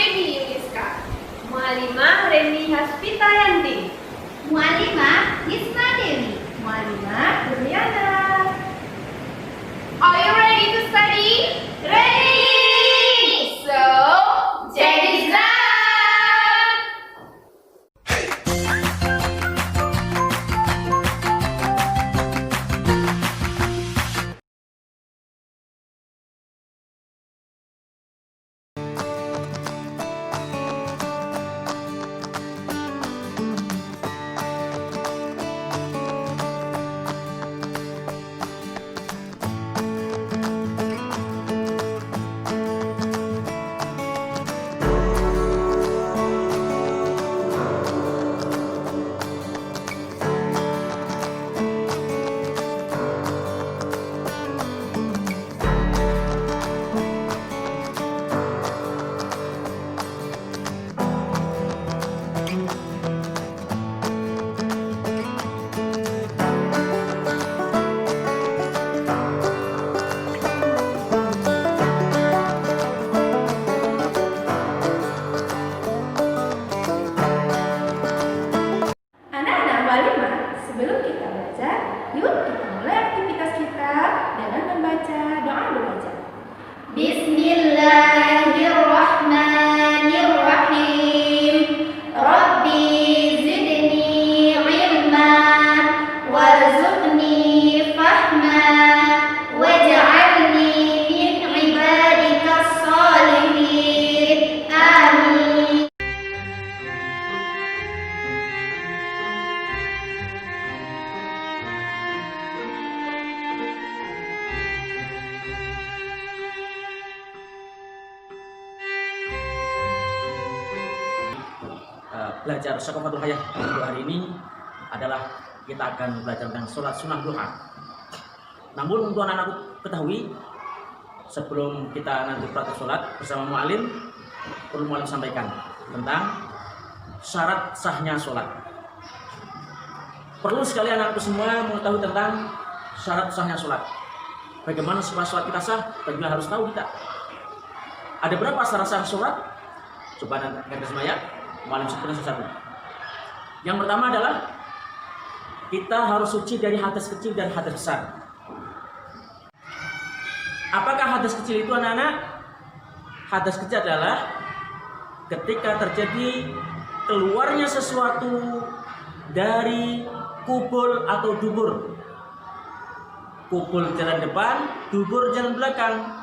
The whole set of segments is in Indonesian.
Dewi Yuliska. Mualimah Reni Haspita Yanti. Mualimah Yisma Dewi. Mualimah Duriana. Are you ready to study? Ready! So, jadi Zan! Anak-anak Mualimah, sebelum kita belajar, yuk kita mulai aktivitas kita dengan membaca doa dulu aja. Bismillahirrahmanirrahim. Rabbi zidni ilma warzuqni fahma waj'alni min ibadikas shalihin. Amin. Belajar Syaqafatul Hayah untuk hari ini adalah kita akan belajar tentang sholat sunnah duha. Namun untuk anak-anakku ketahui, sebelum kita nanti praktek sholat bersama mu'alim, perlu mu'alim sampaikan tentang syarat sahnya sholat. Perlu sekali anak-anakku semua mengetahui tentang syarat sahnya sholat. Bagaimana supaya sholat kita sah, bagaimana harus tahu kita. Ada berapa syarat sah sholat? Coba nanti semuanya. Mualim sebutkan satu. Yang pertama adalah kita harus suci dari hadas kecil dan hadas besar. Apakah hadas kecil itu anak-anak? Hadas kecil adalah ketika terjadi keluarnya sesuatu dari kubul atau dubur. Kubul jalan depan, dubur jalan belakang.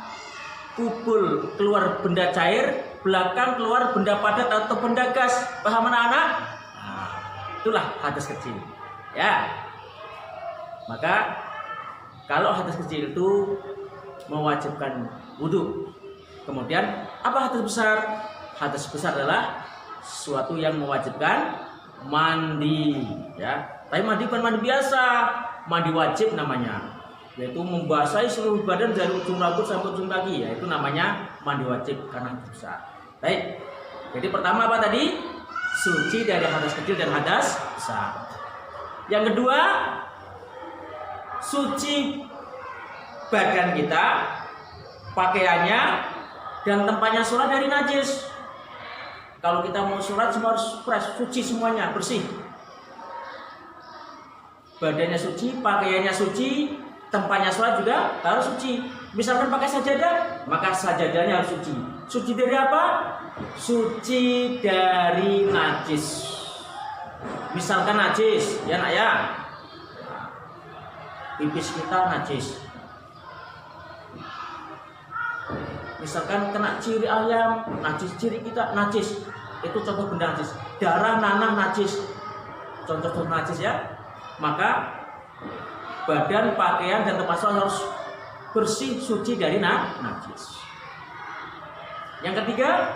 Kubul keluar benda cair, belakang keluar benda padat atau benda gas. Paham anak-anak? Nah, itulah hadas kecil. Ya. Maka kalau hadas kecil itu mewajibkan wudhu. Kemudian apa hadas besar? Hadas besar adalah sesuatu yang mewajibkan mandi. Ya. Tapi mandi bukan mandi biasa, mandi wajib namanya. Yaitu membasahi seluruh badan dari ujung rambut sampai ujung kaki. Ya, itu namanya mandi wajib karena hadas besar. Baik, jadi pertama apa tadi? Suci dari hadas kecil dan hadas besar. Yang kedua, suci badan kita, pakaiannya, dan tempatnya sholat dari najis. Kalau kita mau sholat semua harus fresh, suci semuanya, bersih. Badannya suci, pakaiannya suci, tempatnya sholat juga harus suci. Misalkan pakai sajadah, maka sajadahnya harus suci. Suci dari apa? Suci dari najis. Misalkan najis, ya nak ya. Pipis kita najis. Misalkan kena ciri ayam, najis. Ciri kita najis. Itu contoh benda najis. Darah nanah najis. Contoh-contoh najis ya. Maka badan, pakaian, dan tempat sholat harus bersih, suci dari najis. Yang ketiga,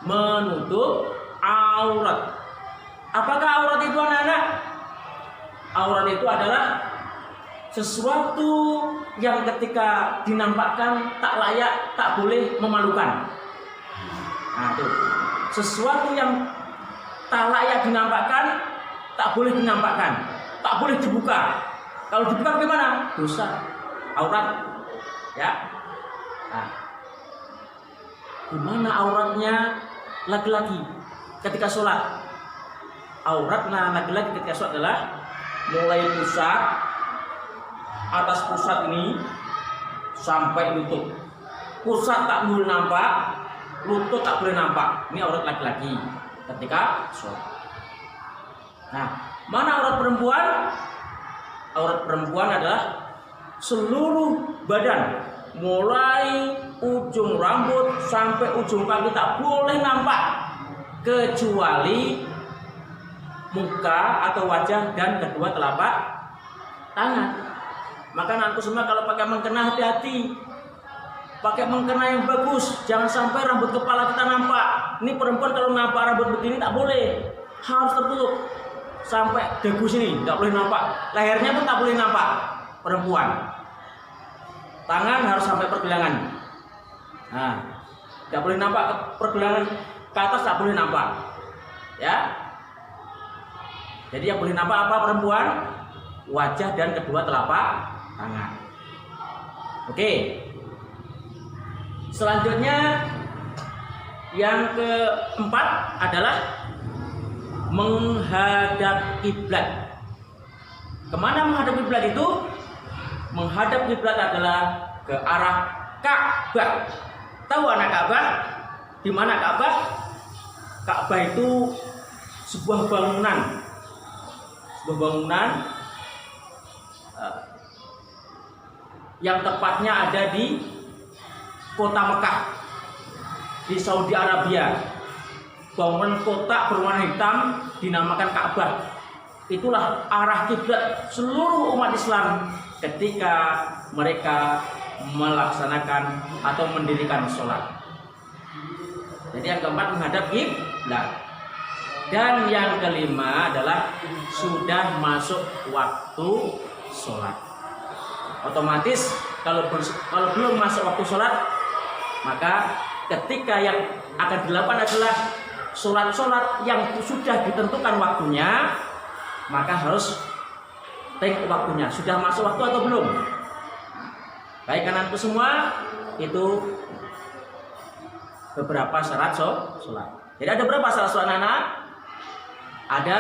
menutup aurat. Apakah aurat itu anak-anak? Aurat itu adalah sesuatu yang ketika dinampakkan tak layak, tak boleh, memalukan. Nah itu, sesuatu yang tak layak dinampakkan, tak boleh dinampakkan, tak boleh dibuka. Kalau dibuka bagaimana? Dosa. Aurat. Ya. Nah. Gimana auratnya laki-laki ketika sholat? Auratnya laki-laki ketika sholat adalah mulai pusat, atas pusat ini sampai lutut. Pusat tak boleh nampak, lutut tak boleh nampak. Ini aurat laki-laki ketika sholat. Nah, mana aurat perempuan? Aurat perempuan adalah seluruh badan, mulai ujung rambut sampai ujung kaki tak boleh nampak, kecuali muka atau wajah dan kedua telapak tangan. Maka anakku semua kalau pakai mengkena hati-hati, pakai mengkena yang bagus, jangan sampai rambut kepala kita nampak. Ini perempuan kalau nampak rambut begini tak boleh, harus tertutup sampai dagu sini, tak boleh nampak. Lehernya pun tak boleh nampak perempuan. Tangan harus sampai pergelangan. Nah, tak boleh nampak pergelangan ke atas, tak boleh nampak. Ya. Jadi yang boleh nampak apa perempuan? Wajah dan kedua telapak tangan. Oke. Selanjutnya yang keempat adalah menghadap kiblat. Kemana menghadap kiblat itu? Menghadap kiblat adalah ke arah Ka'bah. Tahu anak Ka'bah? Di mana Ka'bah? Ka'bah itu sebuah bangunan. Yang tepatnya ada di kota Mekah, di Saudi Arabia. Bangunan kotak berwarna hitam dinamakan Ka'bah. Itulah arah kiblat seluruh umat Islam ketika mereka melaksanakan atau mendirikan sholat. Jadi yang keempat menghadap kiblat. Dan yang kelima adalah sudah masuk waktu sholat. Otomatis kalau belum masuk waktu sholat, maka ketika yang akan dilakukan adalah sholat-sholat yang sudah ditentukan waktunya, maka harus tengok waktunya. Sudah masuk waktu atau belum? Baik kananku semua, itu beberapa syarat sholat. Jadi ada berapa syarat sholat anak? Ada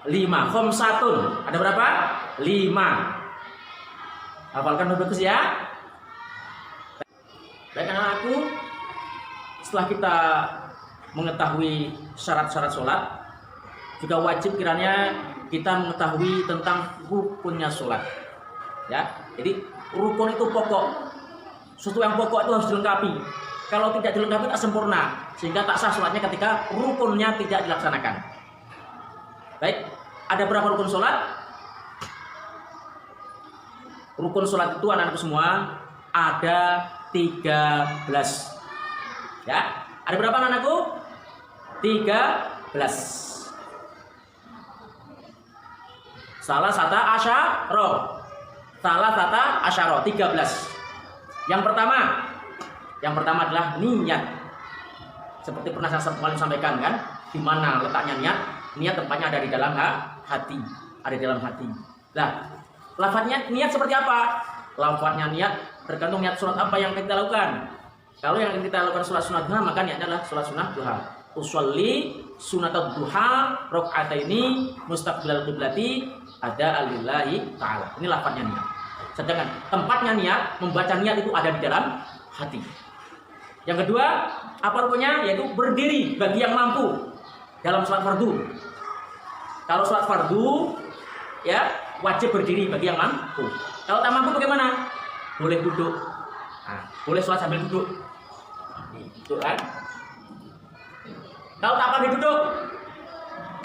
5. Khomsatun. Ada berapa? 5. Hafalkan bagus ya. Baik anak-anakku, setelah kita mengetahui syarat-syarat sholat, juga wajib kiranya kita mengetahui tentang rukunnya sholat. Ya, jadi rukun itu pokok. Sesuatu yang pokok itu harus dilengkapi. Kalau tidak dilengkapi tak sempurna, sehingga tak sah sholatnya ketika rukunnya tidak dilaksanakan. Baik, ada berapa rukun sholat? Rukun sholat itu anak-anakku semua ada 13. Ya, ada berapa anak-anakku? 13. Salah satu asyara. 13. Yang pertama adalah niat. Seperti pernah saya sampaikan kan, di mana letaknya niat? Niat tempatnya ada di dalam hati, ada di dalam hati. Nah, lafadznya niat seperti apa? Lafadznya niat tergantung niat sholat apa yang kita lakukan. Kalau yang kita lakukan sholat sunat duha, maka niatnya adalah sholat sunat duha. Usolli sunat duha rakaataini mustaqbilal qiblati ada alillahi ta'ala. Ini lafadznya niat. Sedangkan tempatnya niat, membaca niat itu ada di dalam hati. Yang kedua, apa rukunnya? Yaitu berdiri bagi yang mampu dalam sholat fardu. Kalau sholat fardu, ya wajib berdiri bagi yang mampu. Kalau tak mampu bagaimana? Boleh duduk. Nah, boleh sholat sambil duduk. Duduk kan? Kalau tak pandai duduk,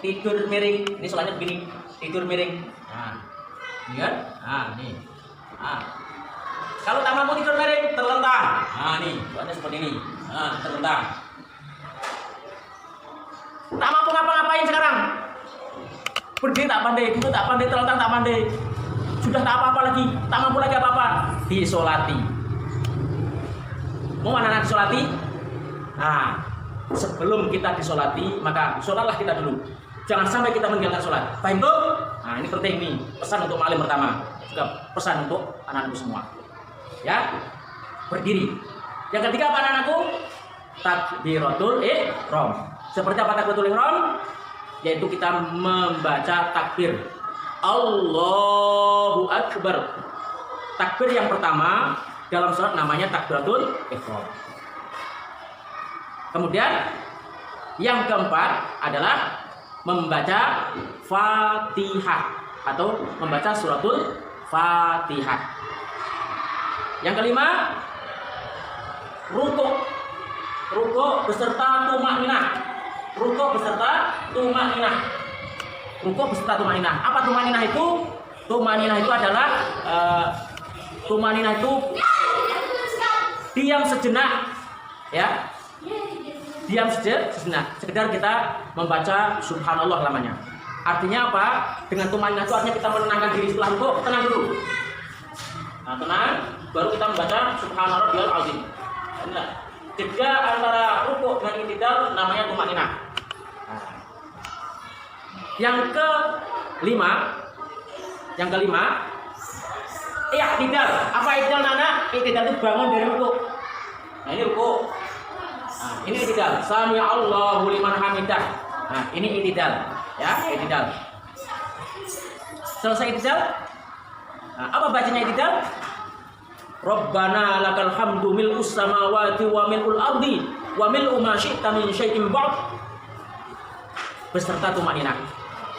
tidur miring. Ini sholatnya begini, tidur miring. Nah, ini kan? Nah, ini. Nah. Kalau tak mampu tidur miring, terlentang. Nah, nih, sholatnya seperti ini. Nah, terlentang. Tak mampu ngapa-ngapain sekarang. Berdiri tak pandai, duduk tak pandai, terlentang tak pandai. Sudah tak apa-apa lagi, tak mampu lagi apa-apa. Disolati. Mau anak-anak disolati? Nah, sebelum kita disolati, maka sholatlah kita dulu. Jangan sampai kita meninggalkan sholat. Paham tuh? Nah, ini penting nih. Pesan untuk malim pertama. Juga pesan untuk anak-anakku semua. Ya, berdiri. Yang ketiga apa anak-anakku? takbiratul ihram. Seperti apa takbiratul ihram? Yaitu kita membaca takbir Allahu Akbar. Takbir yang pertama dalam sholat namanya takbiratul ihram. Kemudian yang keempat adalah membaca Fatihah atau membaca suratul Fatihah. Yang kelima, rukuk beserta tumakninah. Rukuk beserta tumakninah. Rukuk beserta tumakninah. Apa tumakninah itu? Tumakninah itu adalah tumakninah itu diam sejenak, ya. Diam sejenak, sekedar kita membaca subhanallah lamanya. Artinya apa? Dengan tumakninah itu artinya kita menenangkan diri setelah rukuk, tenang dulu. Nah, tenang, baru kita membaca subhanarabbiyal azim. Nah, jeda antara rukuk dan i'tidal namanya tumakninah. Nah. Yang kelima, i'tidal. Apa i'tidal, Nana? I'tidal itu bangun dari rukuk. Nah, ini rukuk. Nah, ini i'tidal. Sami Allahu liman hamidah. Nah, ini i'tidal. Ya, i'tidal. Selesai i'tidal. Nah, apa bacanya i'tidal? Rabbana lakal hamdu mil'us samawati wa mil'ul ardi wa mil'u ma syi'ta min syai'in ba'd. Beserta tumakninah.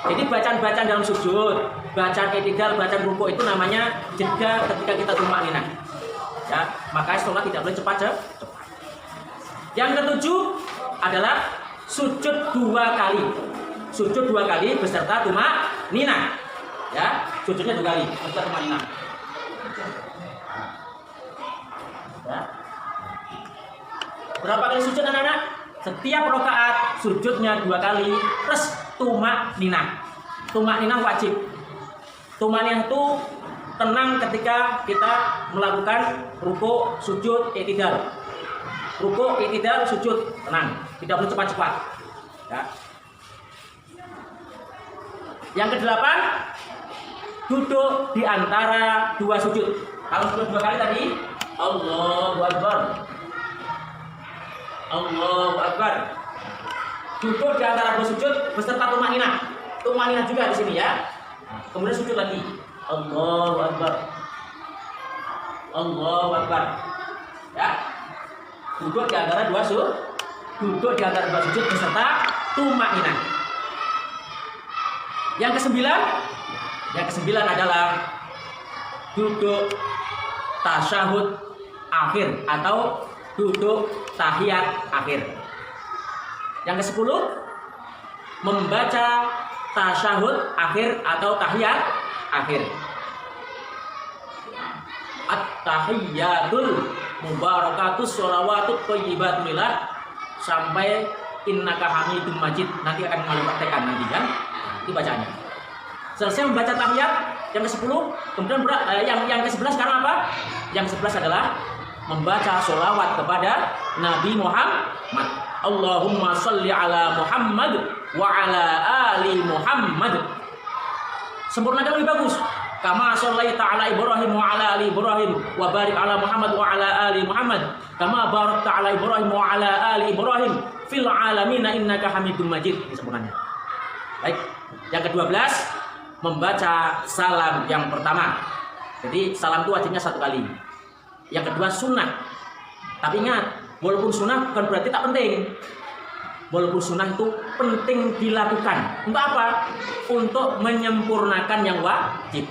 Jadi bacaan-bacaan dalam sujud, bacaan i'tidal, bacaan rukuk itu namanya jeda ketika kita tumakninah. Ya, makanya sholat tidak boleh cepat. Yang ketujuh adalah sujud 2 kali. Sujud 2 kali beserta tumakninah. Ya, sujudnya 2 kali beserta tumakninah. Ya. Berapa kali sujud, anak-anak? Setiap rakaat sujudnya 2 kali plus tumakninah. Tumakninah wajib. Tumakninah itu tenang ketika kita melakukan rukuk, sujud, i'tidal. Rukuk, i'tidal, sujud, tenang. Tidak perlu cepat-cepat. Ya. Yang ke-8, duduk di antara 2 sujud. Kalau sujud 2 kali tadi, Allahu Akbar. Allahu Akbar. Duduk di antara 2 sujud beserta tumakninah. Tumakninah juga di sini ya. Kemudian sujud lagi. Allahu Akbar. Allahu Akbar. Ya. Duduk di antara 2 sujud. Duduk di antara 2 sujud beserta tumakninah. Yang ke-9 adalah duduk tasyahud akhir atau duduk tahiyat akhir. Yang ke-10 membaca tasyahud akhir atau tahiyat akhir. At-tahiyyatul mubarakatus sholawatut thayyibatulillah sampai innaka hamidum majid. Nanti akan mengalami praktekan nanti kan. Itu bacaannya. Selesai membaca tahiyat yang ke-10, kemudian yang ke-11 sekarang apa? Yang ke-11 adalah membaca sholawat kepada Nabi Muhammad. Allahumma sholli ala Muhammad wa ala ali Muhammad. Sempurnakan lebih bagus. Kama shollaita ala Ibrahim wa ala ali Ibrahim wa barik ala Muhammad wa ala ali Muhammad. Kama barakta ala Ibrahim wa ala ali Ibrahim fil alamin innaka Hamidum Majid. Ini sempurnanya. Baik. Yang ke-12 membaca salam yang pertama. Jadi salam itu wajibnya 1 kali. Yang kedua sunnah. Tapi ingat, walaupun sunnah bukan berarti tak penting. Walaupun sunnah itu penting dilakukan. Untuk apa? Untuk menyempurnakan yang wajib.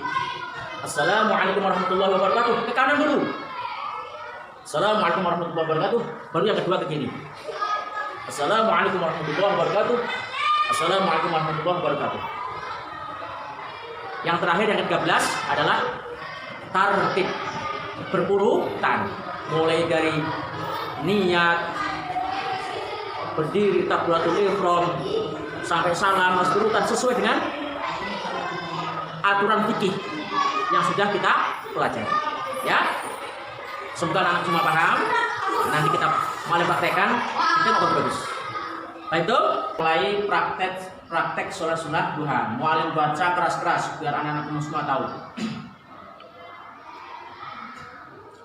Assalamualaikum warahmatullahi wabarakatuh. Ke kanan dulu. Assalamualaikum warahmatullahi wabarakatuh. Baru yang kedua ke kiri. Assalamualaikum warahmatullahi wabarakatuh. Assalamualaikum warahmatullahi wabarakatuh. Yang terakhir yang ke-13 adalah tartib berurutan, mulai dari niat, berdiri, takbiratul ihram sampai salam, berurutan sesuai dengan aturan fikih yang sudah kita pelajari. Ya, semoga anak semua paham. Nanti kita mulai praktekkan, kita akan bagus. Baik itu, mulai praktek sholat sunnah duha. Mualim baca keras-keras biar anak-anak semua tahu.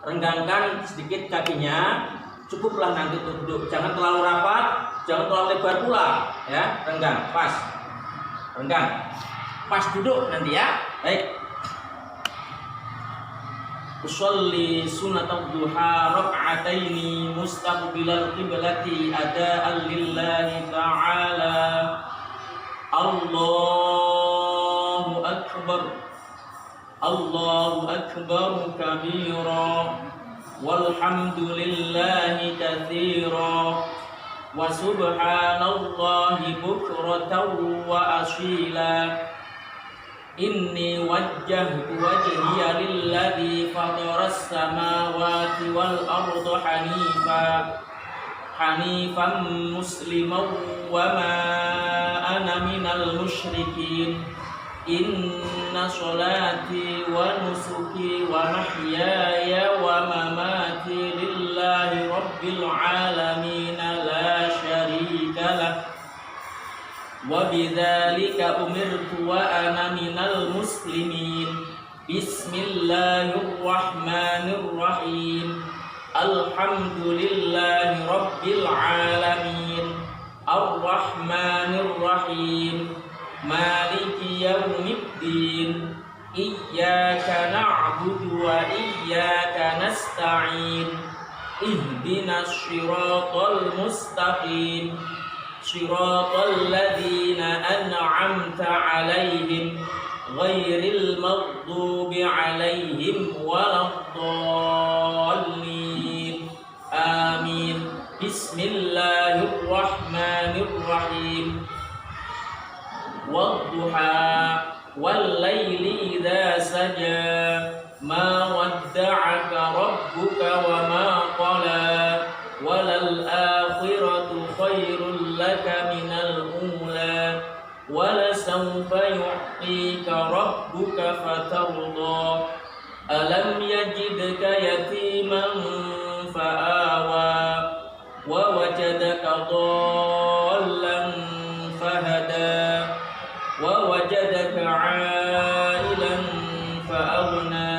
Renggangkan sedikit kakinya, Cukuplah nanti untuk duduk, jangan terlalu rapat, jangan terlalu lebar pula, ya, renggang, pas, renggang, pas duduk nanti ya. Baik. Usolli sunat duha rak'ataini mustaqbilal qiblati ada'an lillahi ta'ala. Allahu akbar, Allahu akbar kabira. Walhamdulillahi katsira wa subhanallahi bukratan wa asila. Inni wajjahtu wajhiya lilladzi fataras samawati wal arda hanifan musliman wa ma ana minal musyrikin. Inna sholati wa nusuki wa mahyaya wa mamati lillahi rabbil alamin la syarika lah wa bidzalika umirtu wa ana minal muslimin. Bismillahirrahmanirrahim. Alhamdulillahi rabbil alamin. Arrahmanirrahim. Maliki yaumiddin. Iyyaka na'budu wa iyyaka nasta'in. Ihdinas siratal mustaqim. Siratal ladzina an'amta 'alaihim ghairil maghdubi 'alaihim waladdallin. Amin. Bismillahirrahmanirrahim. Wadduha wal-laili idza saja ma wadda'aka rabbuka wa ma qala walal akhiratu khairul laka minal ula walasawfa yu'tika rabbuka fatarda. Alam yajidka yatiman fa'awa wa wajadaka dhallan fahada wa wajadaka 'ailan fa'aghna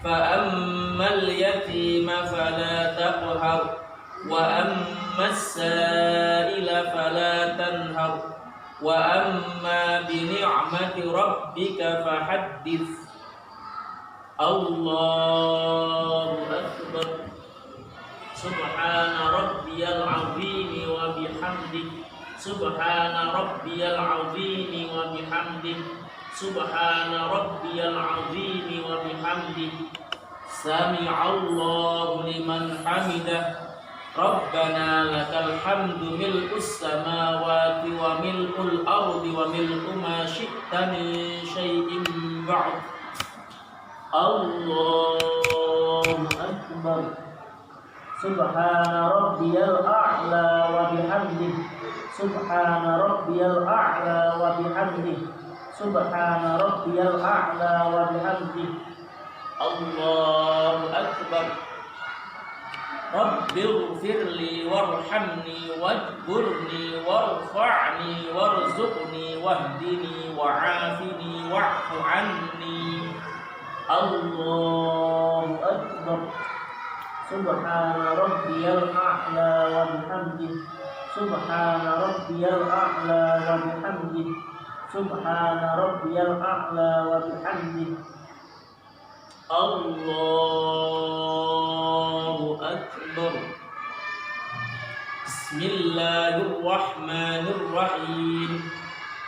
fa ammal yatima fala taqhar wa ammas sa'ila fala tanhar wa amma bi ni'mati rabbika fahaddits. Allahu akbar. Subhana rabbiyal azim wa bihamdihi. Subhana rabbiyal azim wa bihamdihi. Subhana rabbiyal azim wa bihamdihi. Sami'allahu liman hamidah. Rabbana lakal hamdu mil'us samawati wa mil'ul ardi wa mil'u ma syi'ta min syai'in ba'd. Allahu akbar. Subhana rabbiyal a'la wa bihamdihi. Subhana rabbiyal a'la wa bihamdihi. Subhana rabbiyal a'la wa bihamdihi. Allahu akbar. Rabbighfirli warhamni wajburni warfa'ni warzuqni wahdini wa'afini wa'fu anni. Allahu akbar. Subhana rabbiyal a'la wa bihamdihi. Subhana rabbiyal a'la wa bihamdihi. Subhana rabbiyal a'la wa bihamdihi. Allahu akbar. Bismillahirrahmanirrahim.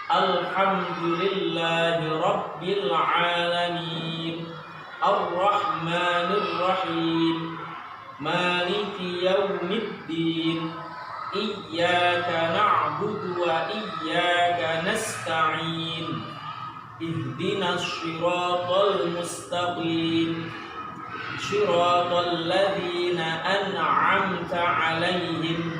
Alhamdulillahi rabbil alamin. Ar-Rahmanir-Rahim. Maliki yaumiddin. Iyyaka na'budu wa iyyaka nasta'in. Ihdinas siratal mustaqim. Siratal ladzina an'amta 'alaihim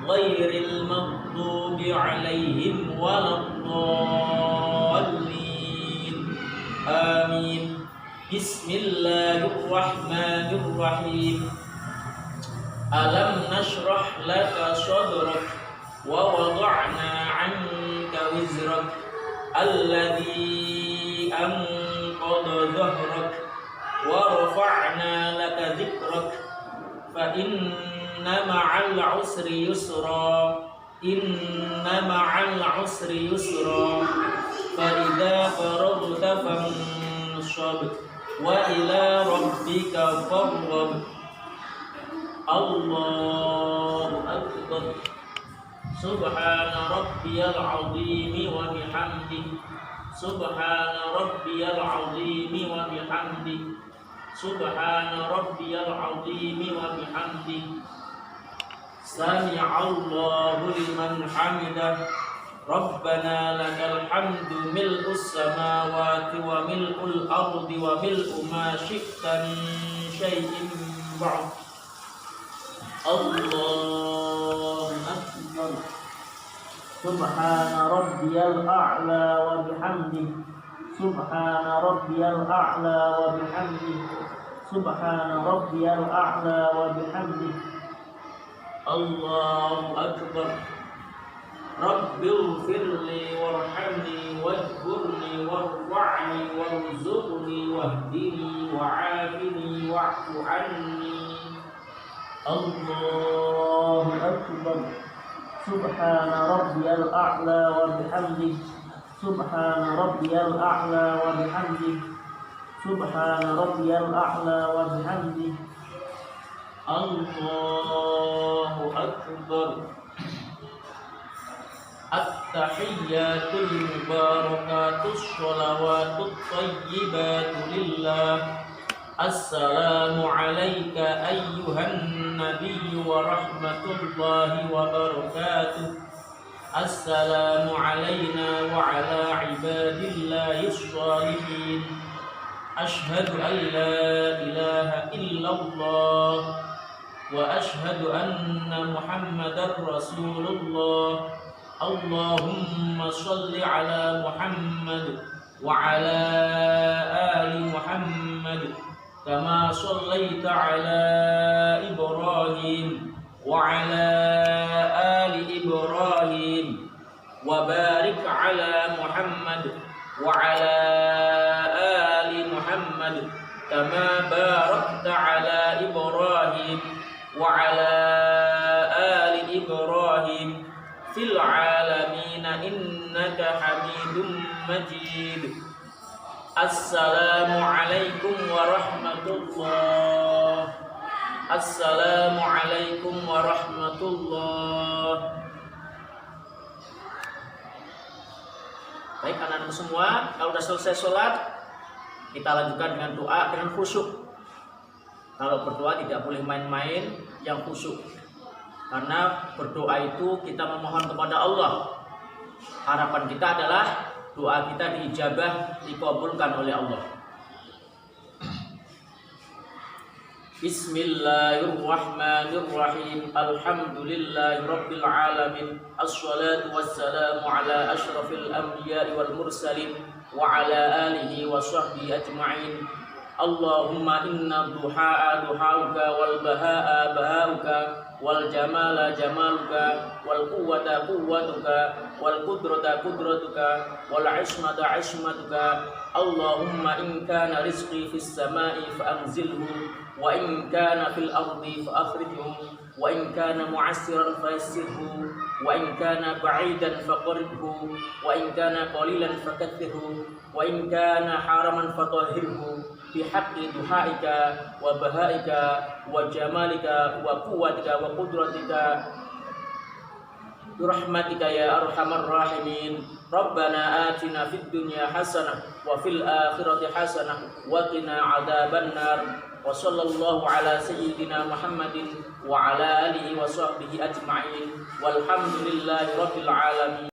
ghairil maghdubi 'alaihim waladdallin. Amin. Bismillahirrahmanirrahim. Alam nashrah laka sadrak wa wada'na 'anka wizrak alladhi anqadha dhahrak wa rafa'na laka dhikrak fa inna ma'al usri yusra inna ma'al usri yusra fa idza faragta fanshab wa ila rabbika farghab Allahu akbar Subhana rabbiyal azim wa bihamdihi Subhana rabbiyal azim wa bihamdihi Subhana rabbiyal azim wa bihamdihi Sami'allahu liman hamidah Rabbana lakal hamdu mil'us samawati wa mil'ul ardi wa mil'u ma syi'ta min syai'in ba'd Allahu akbar Subhana rabbiyal a'la wa bihamdihi Subhana rabbiyal a'la wa bihamdihi Subhana rabbiyal a'la wa bihamdihi Allahu akbar Rabbighfirli warhamni wajburni warfa'ni warzuqni wahdini wa'afini wa'fu anni Allahu akbar Subhana rabbiyal a'la wa bihamdihi Subhana rabbiyal a'la wa bihamdihi Subhana rabbiyal a'la wa bihamdihi Allahu akbar At-tahiyyatul mubarakatus sholawatut thayyibatu lillah Assalamu alayka ayyuhan nabiyyu wa rahmatullahi wa barakatuh Assalamu alayna wa ala ibadillahi shalihin Ashhadu an la ilaha illallah wa ashhadu anna muhammadar rasulullah Allahumma salli ala Muhammad wa ala ali Muhammad kama sallaita ala Ibrahim wa ala ali Ibrahim wa barik ala Muhammad wa ala ali Muhammad kama barakta ala Ibrahim wa ala ali Ibrahim fil alamin innaka Hamidum Majid Assalamualaikum warahmatullah Assalamualaikum warahmatullah Baik anak-anak semua, kalau sudah selesai sholat kita lanjutkan dengan doa dengan khusyuk. Kalau berdoa tidak boleh main-main, yang khusyuk. Karena berdoa itu kita memohon kepada Allah. Harapan kita adalah doa kita diijabah, dikabulkan oleh Allah. Bismillahirrahmanirrahim. Alhamdulillahirabbil alamin. Assalatu wassalamu ala asyrafil anbiya'i wal mursalin wa ala alihi wa sahbihi ajma'in. Allahumma inna duha'a duha'uka wal baha'a baha'uka wal jamala jamaluka wal quwwata quwwatuka wal qudrata qudratuka wal ismata ismatuka. Allahumma in kana rizqi fis sama'i fa anzilhu wa in kana fil ardi fa akhrijhu wa in kana mu'assiran fa yassirhu wa in kana ba'idan fa qaribhu wa in kana qalilan fa kaththirhu wa in kana haraman fa tahhirhu bihaqqi duhaika wa bahaika wa jamalika wa quwwatika wa qudratika birahmatika ya arhamar rahimin. Rabbana atina fid dunya hasanah wa fil akhirati hasanah wa qina adzabannar. Wa sallallahu ala sayyidina Muhammadin wa ala alihi wa sahbihi ajma'in. Walhamdulillahi rabbil alamin.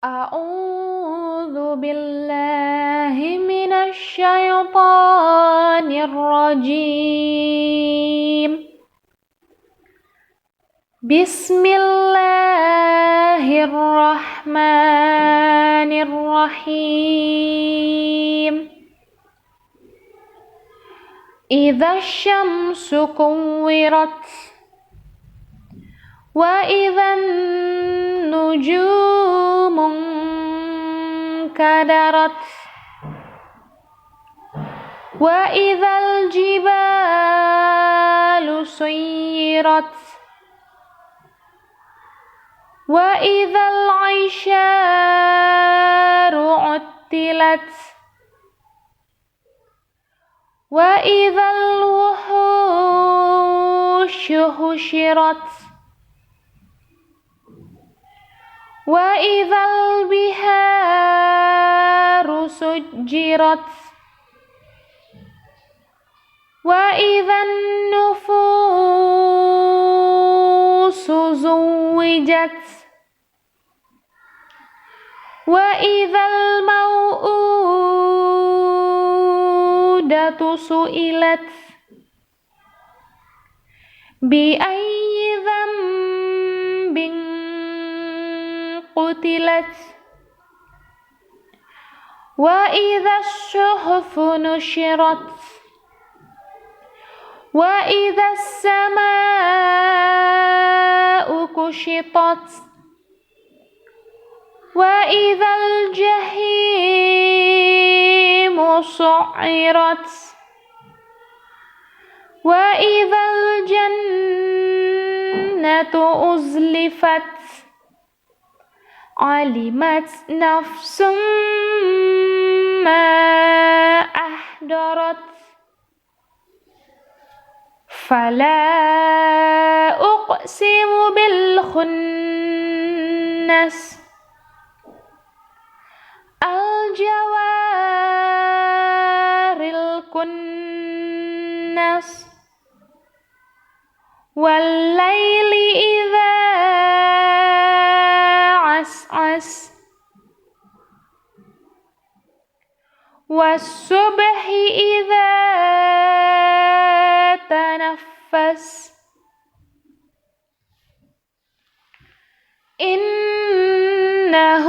A'udzu billahi minasy syaithanir rajim. Bismillahirrahmanirrahim. Idza syamsu kuwirat wa idzan nujumun kadarat وإذا الجبال سيرت وإذا العشار عطلت وإذا الوحوش حشرت وإذا البحار سجرت وإذا النفوس زوجت وإذا الموءودة سئلت بأي ذنب قتلت وإذا الصحف نشرت وإذا السماء كشطت وإذا الجحيم سعرت وإذا الجنة أزلفت علمت نفس ما أحضرت فلا أقسم بالخنس الجوار الكنس والليل إذا عسعس والصبح إذا تنفس إنه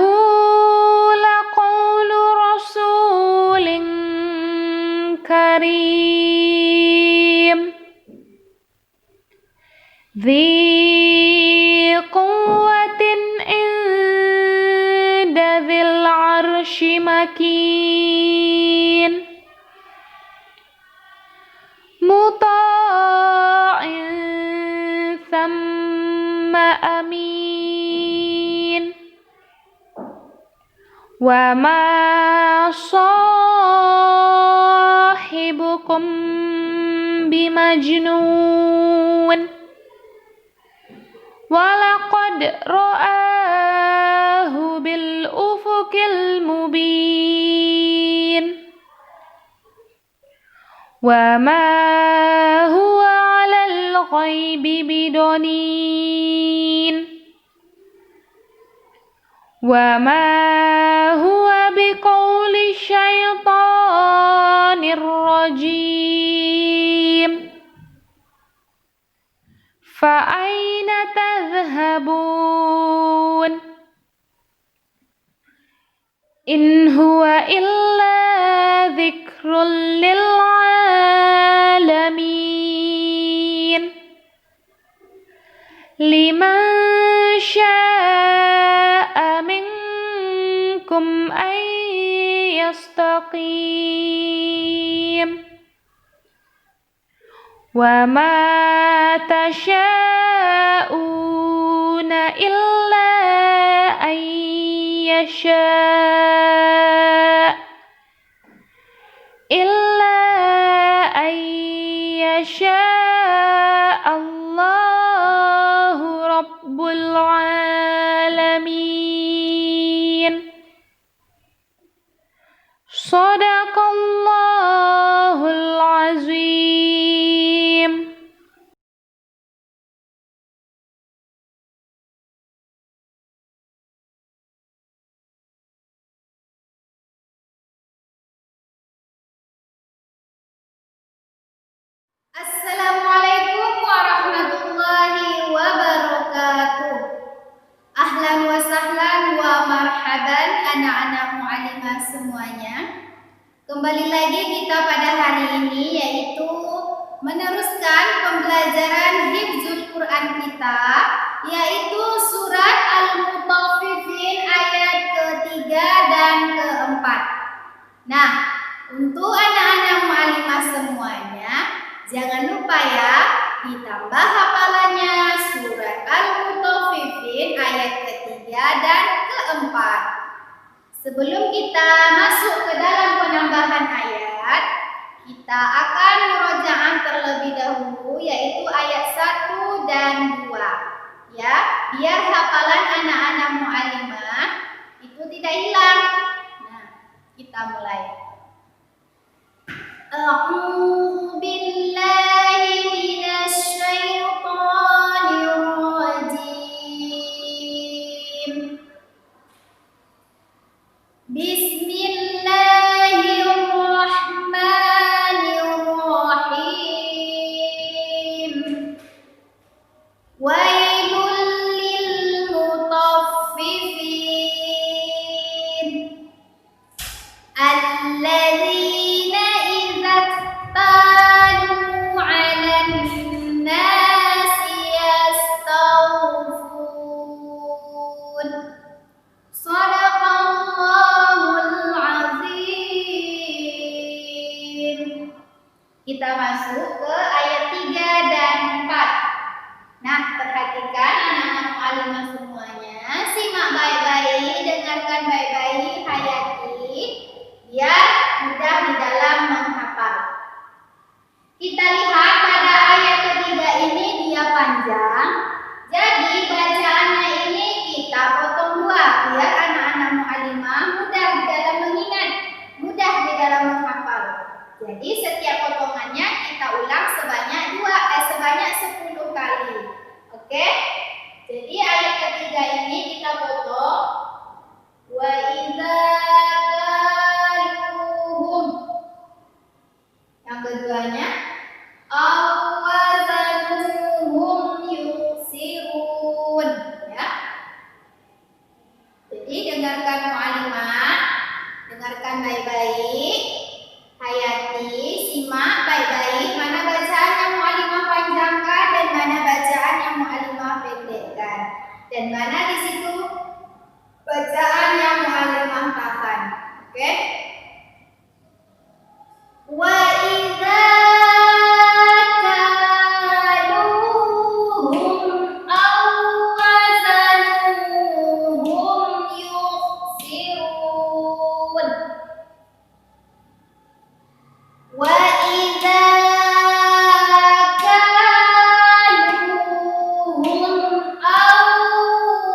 لقول رسول كريم ذي قوة عند ذي العرش مكين مطاع ثم أمين وما صاحبكم بمجنون ولقد رآه بالأفق المبين وما هو على الغيب بضنين وما هو بقول الشيطان الرجيم فأين تذهبون إن هو إلا ذكر للعالمين لمن شاء منكم أن يستقيم وما تشاءون إلا أن يشاء الله رب العالمين صدق الله العظيم. Assalamualaikum warahmatullahi wabarakatuh. Ahlan wa sahlan wa marhaban anak-anak mu'allimah semuanya. Kembali lagi kita pada hari ini, yaitu meneruskan pembelajaran Hifzul Quran kita, yaitu surat Al-Mutaffifin ayat ke-3 dan ke-4. Nah, untuk anak-anak mu'allimah ditambah hafalannya surat Al-Mutaffifin ayat ketiga dan keempat. Sebelum kita masuk ke dalam penambahan ayat, kita akan murojaah terlebih dahulu yaitu ayat 1 dan 2. Ya, biar hafalan anak-anak mu'alimah itu tidak hilang. Nah, kita mulai. A'udzu billahi minasy syaithanir rajim. Bismillahirrahmanirrahim. Wailul lil mutaffifin alladzina idza talu 'alan nasi yastawfun. Shadaqallahul azim. Kita masuk ke ayat 3 dan 4. Nah, perhatikan anak-anak mu'alimah semuanya. Simak baik-baik, dengarkan baik-baik, hayati, biar mudah di dalam menghafal. Kita lihat pada ayat ketiga ini dia panjang. Jadi bacaannya ini kita potong dua biar anak-anak mu'alimah mudah di dalam mengingat, mudah di dalam menghafal. Jadi setiap potongannya kita ulang sebanyak 10 kali. Oke? Jadi ayat ketiga ini kita potong. Wa idza kaluhum. Yang keduanya awazanuhum yuksirun. Ya. Jadi dengarkan mu'alimah, dengarkan baik-baik, hayati, simak baik-baik mana bacaan yang mu'alimah panjangkan dan mana bacaan yang mu'alimah pendekkan, dan mana di situ bacaan yang mu'alimah tahan. Oke? Wa idza kaluhum aw wazanuhum yukhsirun. Wa idza kaluhum aw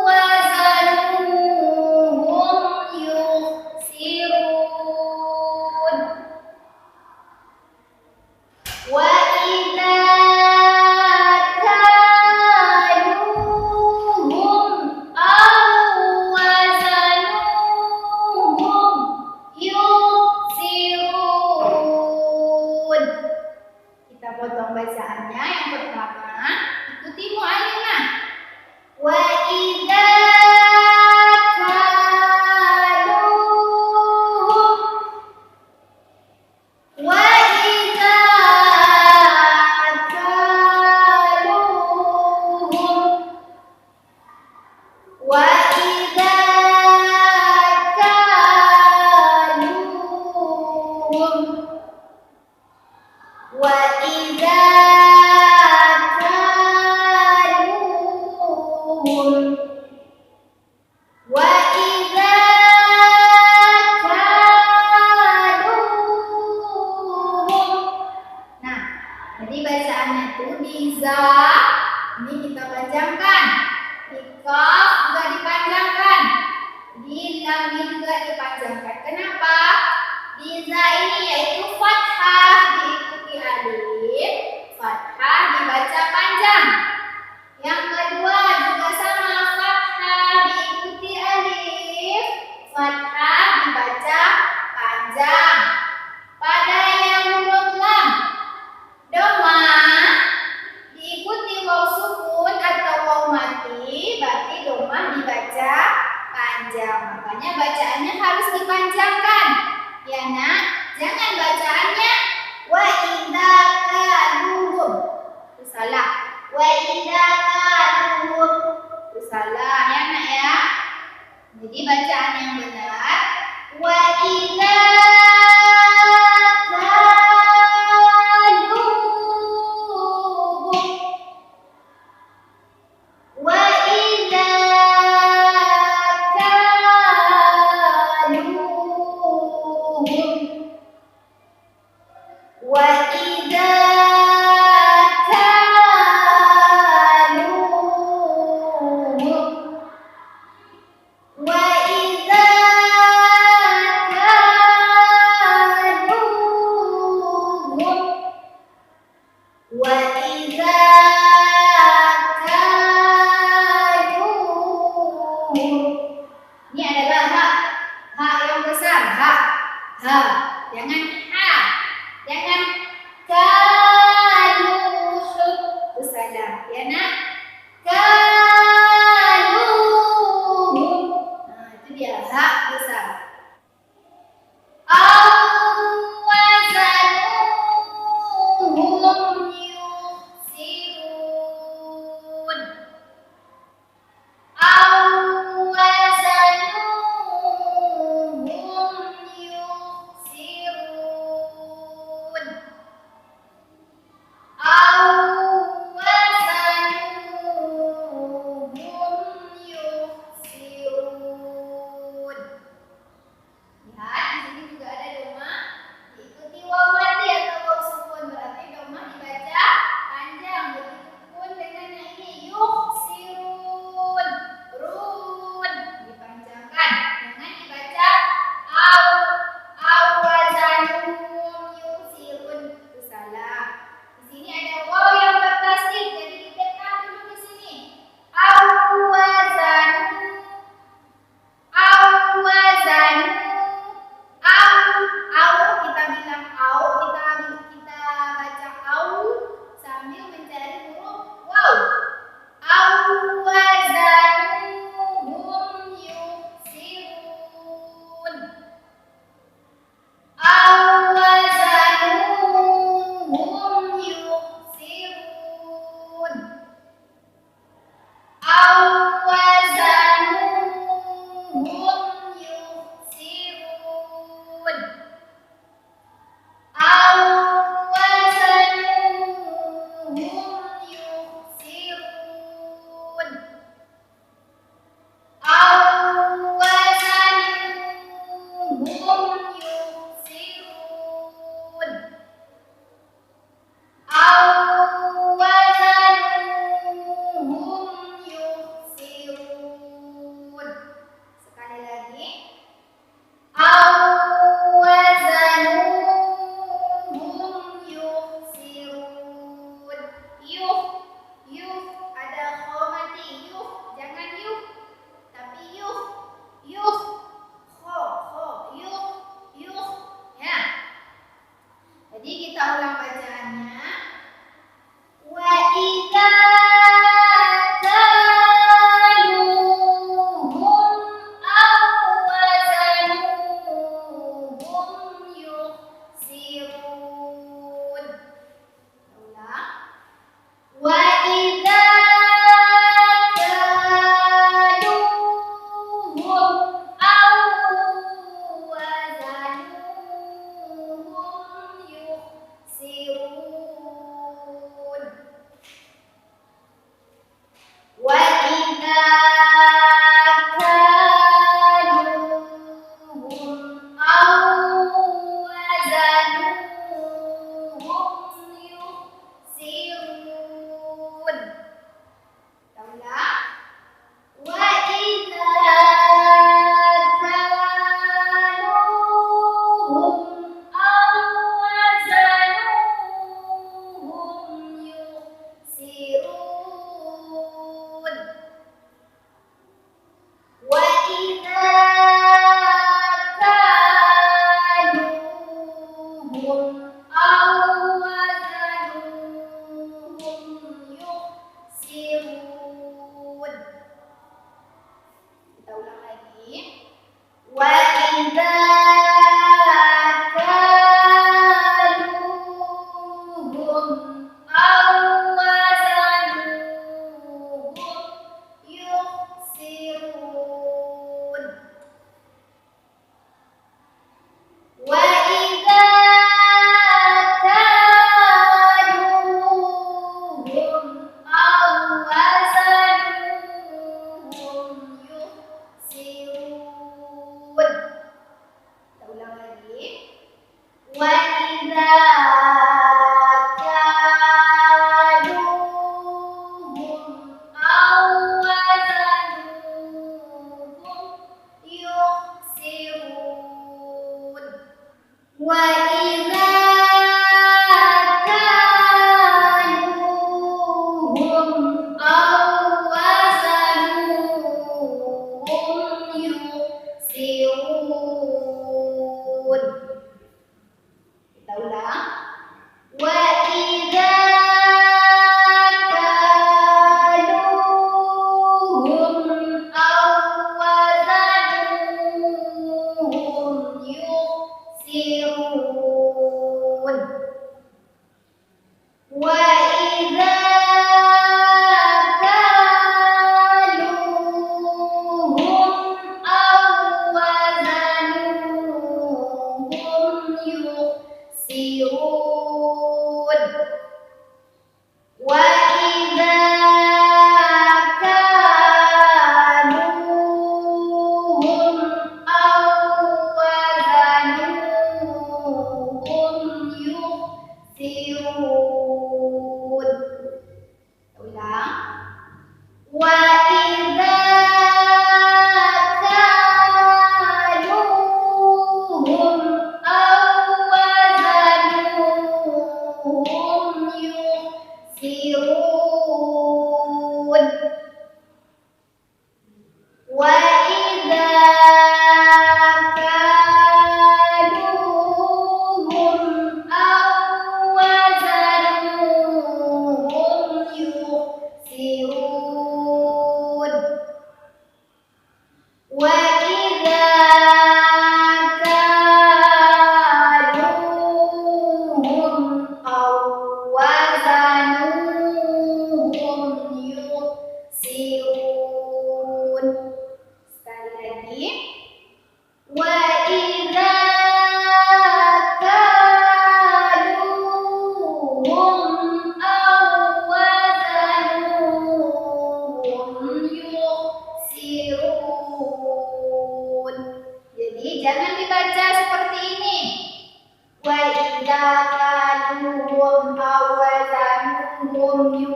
wazanuhum yukhsirun. Wa idza kaluhum aw wazanuhum yukhsirun. Kita potong bacaannya. Yang pertama, ikuti mu'alimah. Wa idza kaluhum. Wa idza kaluhum. Wa idza kaluhum. Wa idza kaluhum. Wa idza kaluhum. Nah, jadi bacaannya itu di za ini kita panjangkan, di kaf juga dipanjangkan, di lam juga dipanjangkan. Kenapa? Di za ini yaitu fathah diikuti alif, fathah dibaca panjang. Yang kedua juga sama, fathah diikuti alif, fathah dibaca panjang. Pada yang huruf lam, domah diikuti waw sukun atau waw mati, berarti domah dibaca panjang. Makanya bacaannya harus dipanjangkan. Ya nak, jangan bacaannya wa idza kaluhum. Itu salah. Wa idza kaluhum. Itu salah ya nak ya. Jadi bacaan yang benar wa idza kaluhum. ya nak. Kaluhum. Nah, itu dia ha besar. Awazanuhum yukhsirun. Awazanuhum yukhsirun. Awazanuhum yukhsirun. Lihat, di sini juga ada doma diikuti waw mati atau waw sukun, berarti doma dibaca panjang. Begitupun dengan yang ini yukhsirun, run dipanjangkan, jangan dibaca awazanuhum yukhsirun, itu salah. Di sini ada waw yang bertasdid, jadi ditekan dulu di sini. Awazanu, awazanu. Au kita bilang au, kita baca au sambil mencari huruf waw. Awazanuhum yukhsirun. Awazanuhum yukhsirun. Awazanuhum yukhsirun. Awazanuhum yukhsirun. Awazanuhum yukhsirun. Awazanuhum yukhsirun. Sekali lagi. Awazanuhum yukhsirun. Yuh ada kho mati. Jangan tapi yuh kho ya. Jadi kita ulang bacaannya. Wa idza kaluhum awazanuhum yukhsirun. Ulang. Wa idza kaluhum awazanuhum yukhsirun. Wa idza kaluhum awazanuhum yukhsirun. Ulang. Wa idza kaluhum awazanuhum yukhsirun. Wa idza kaluhum awazanuhum yukhsirun. Kita ulang lagi. Wa idza kaluhum awazanuhum yukhsirun. Wa idza kaluhum awazanuhum yukhsirun. Kita ulang lagi. Wa idza kaluhum awazanuhum yukhsirun. Wa idza kaluhum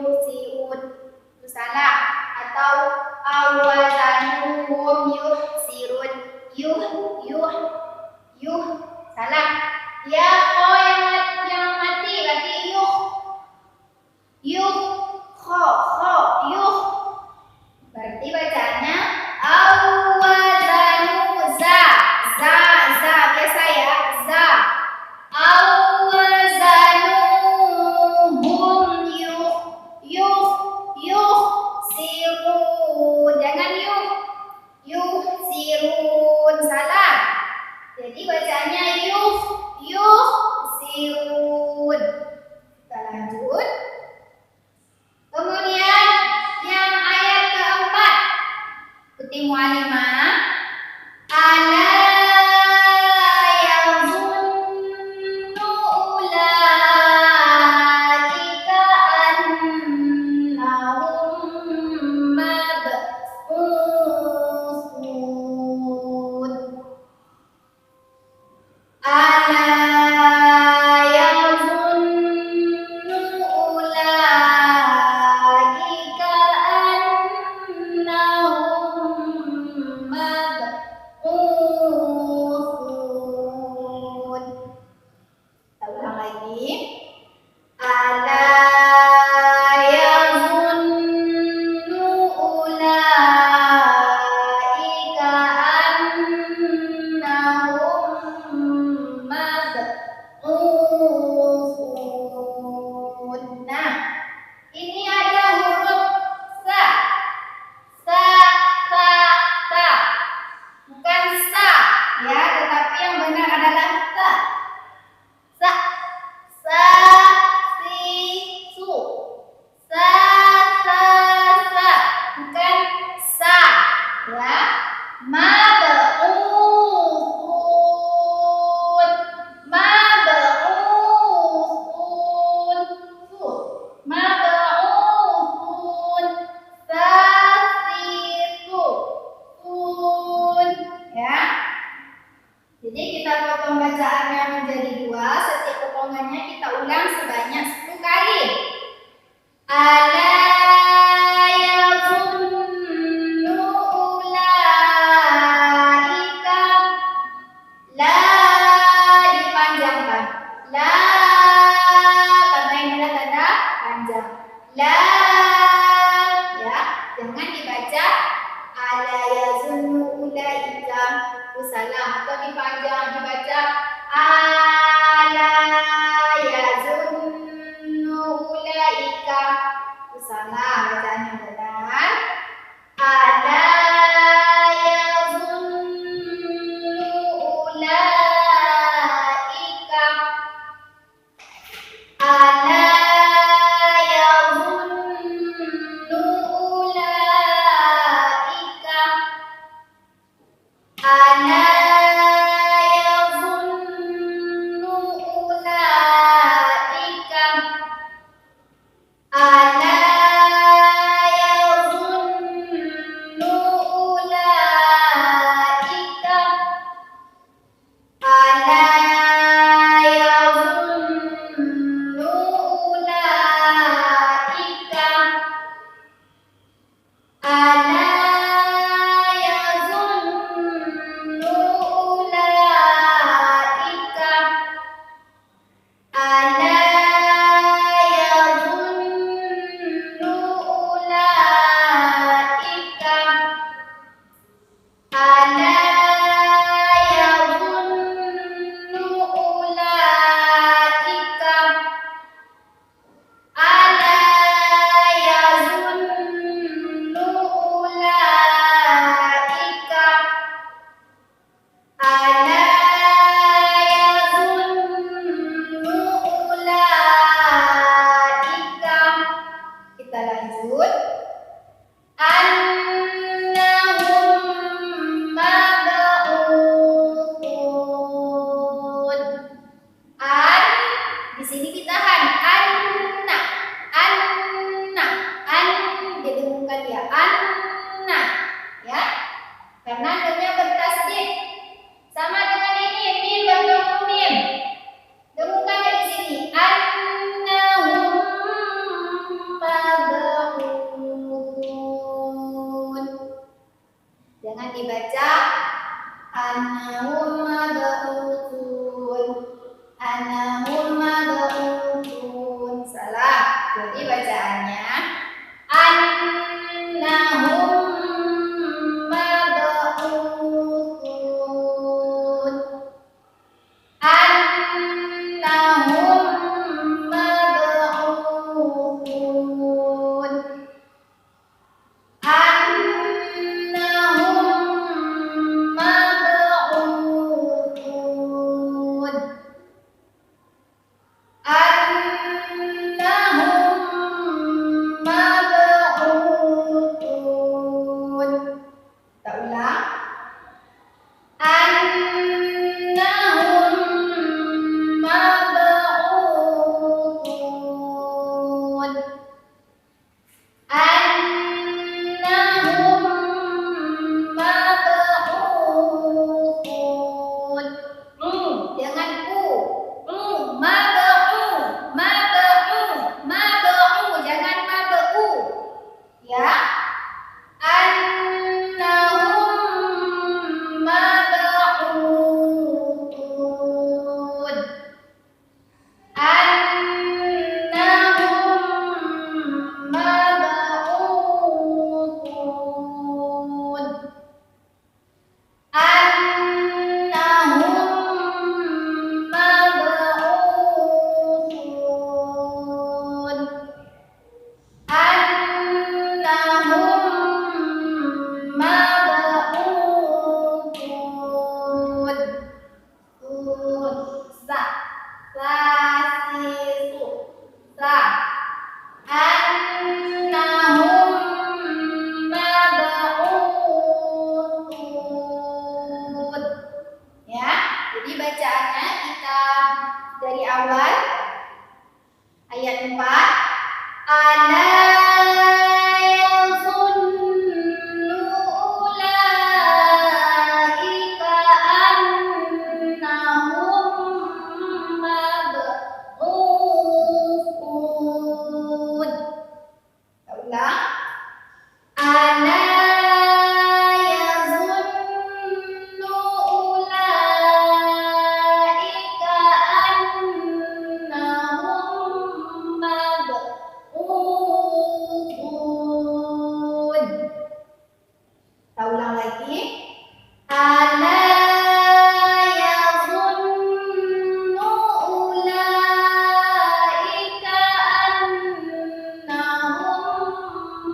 yuhsirun. Itu salah. Atau awazanuhum yuhsirun. Yuh. Salah. Ya kho yang mati berarti yuh. Yuh. Berarti bacanya awazanu za biasa ya, za. Awazanuhum yuh sirun. Jangan yuh sirun, salah. Jadi bacanya yuh sirun. Kita lanjut. Kemudian yang ayat keempat, ikuti mu'allimah. Ala yazunnu ulaika annahum mab'utsun. Ala yazunnu ulaika annahum mab'utsun. Kita ulang lagi. Ala yazunnu ulaika annahum mab'utsun. Nah, ini ada huruf sa. Sa. Bukan sa, ya, tetapi yang benar adalah sa. Sa, si, su. Sa, bukan sa, ya. Mab'utsun. Mab'utsun. Sasitu. Sun, ya. Jadi kita potong bacaannya menjadi 2. Setiap potongannya kita ulang sebanyak 10 kali. Ala yazunnu ulaika. La dipanjangkan. La, karena ini adalah tanda panjang. La, ya, jangan dibaca ala yazunnu ulaika. Itu salah. Atau dibaca ala yazunnu ulaika. Itu salah. Bacaan yang benar ala yazunnu ulaika. Ala yazunnu ulaika. Ala yazunnu ulaika. Ala yazunnu ulaika. Ala yazunnu ulaika. Ala yazunnu ulaika. Ala yazunnu ulaika. Ala yazunnu ulaika. Ala yazunnu ulaika. Ala yazunnu ulaika. Kita lanjut. Annahum mab'utsun. Di sini ditahan. Didengungkan ya. Ya. Karena dengannya bertasdid. Sama dengan ini, mim bertemu mim. Dengungkan dari sini. Annahum mab'utsun. dibaca annahum mab'utsun. Annahum mab'utsun. Salah. Jadi bacaannya annahum mab'utsun. Annahum mab'utsun. Annahum mab'utsun. Annahum mab'utsun. Kita ulang. Annahum mab'utsun. Annahum mab'utsun. Dengan u. Mab'u, jangan mab'u. Ya. Annahum mab'utsun. Annahum mab'utsun. Annahum mab'utsun. Annahum mab'utsun. Sa. Sasisu. Sa. Annahum mab'utsun. Ya, jadi bacaannya kita dari awal ayat 4. Ala yazunnu ulaika annahum mab'utsun. Kita ulang. Ala yazunnu ulaika annahum mab'utsun. Kita ulang lagi. Ala yazunnu ulaika annahum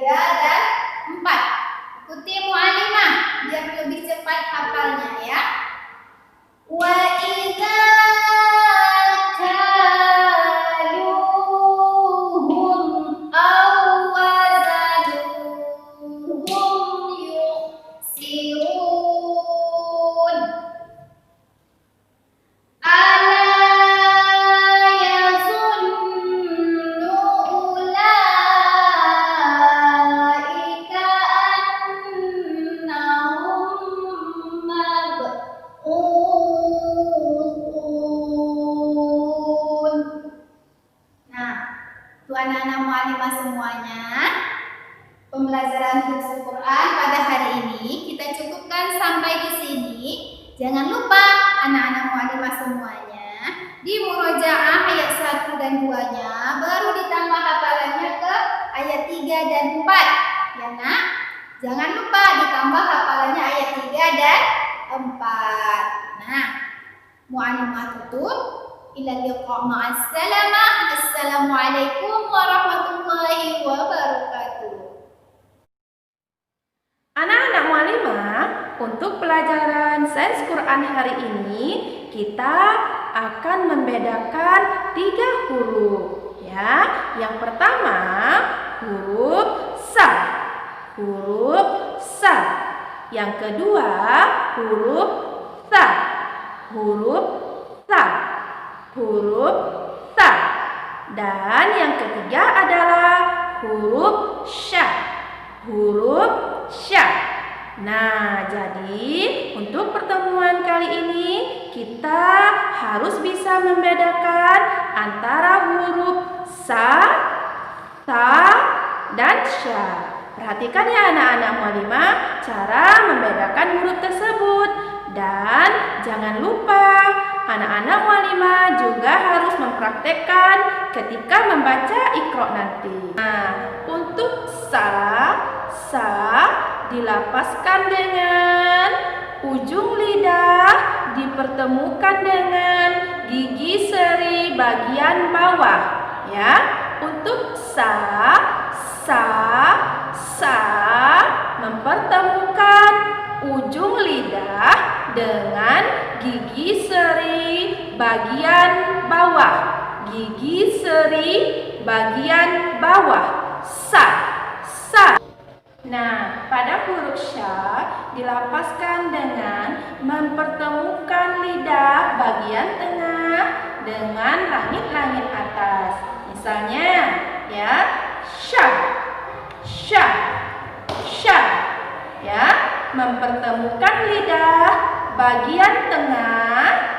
3 dan 4. Ikuti mu'alimah biar lebih cepat hafalnya ya. Wa idza kaluhum aw wazanuhum yukhsirun. Ala yazunnu ulaika annahum mab'utsun. Nah, tuh anak-anak mu'alimah semuanya, pembelajaran hifdzul Quran pada hari ini kita cukupkan sampai di sini. Jangan lupa anak-anak mu'alimah semuanya di murojaah ayat 1 dan 2-nya baru ditambah hafalannya ke ayat 3 dan 4 ya nak. Jangan lupa ditambah hafalannya ayat 3 dan 4. Nah, mu'alimah tutup. Ila liqa ma'assalamah. Assalamualaikum warahmatullahi wabarakatuh. Anak-anak mu'alimah, untuk pelajaran sains Quran hari ini kita akan membedakan 3 huruf ya. Yang pertama huruf sa. Huruf sa. Yang kedua huruf sa. Huruf sa. Huruf sa. Dan yang ketiga adalah huruf sya. Huruf sya. Nah, jadi untuk pertemuan kali ini kita harus bisa membedakan antara huruf sa, dan sya. Perhatikan ya anak-anak mu'alimah cara membedakan huruf tersebut. Dan jangan lupa anak-anak mu'alimah juga harus mempraktekkan ketika membaca Iqra nanti. Nah, untuk sa dilapaskan dengan ujung lidah dipertemukan dengan gigi seri bagian bawah ya. Untuk sa mempertemukan ujung lidah dengan gigi seri bagian bawah. Gigi seri bagian bawah. Sa. Nah, pada huruf sya dilapaskan dengan mempertemukan lidah bagian tengah dengan langit-langit atas. Misalnya, ya, sya, ya, mempertemukan lidah bagian tengah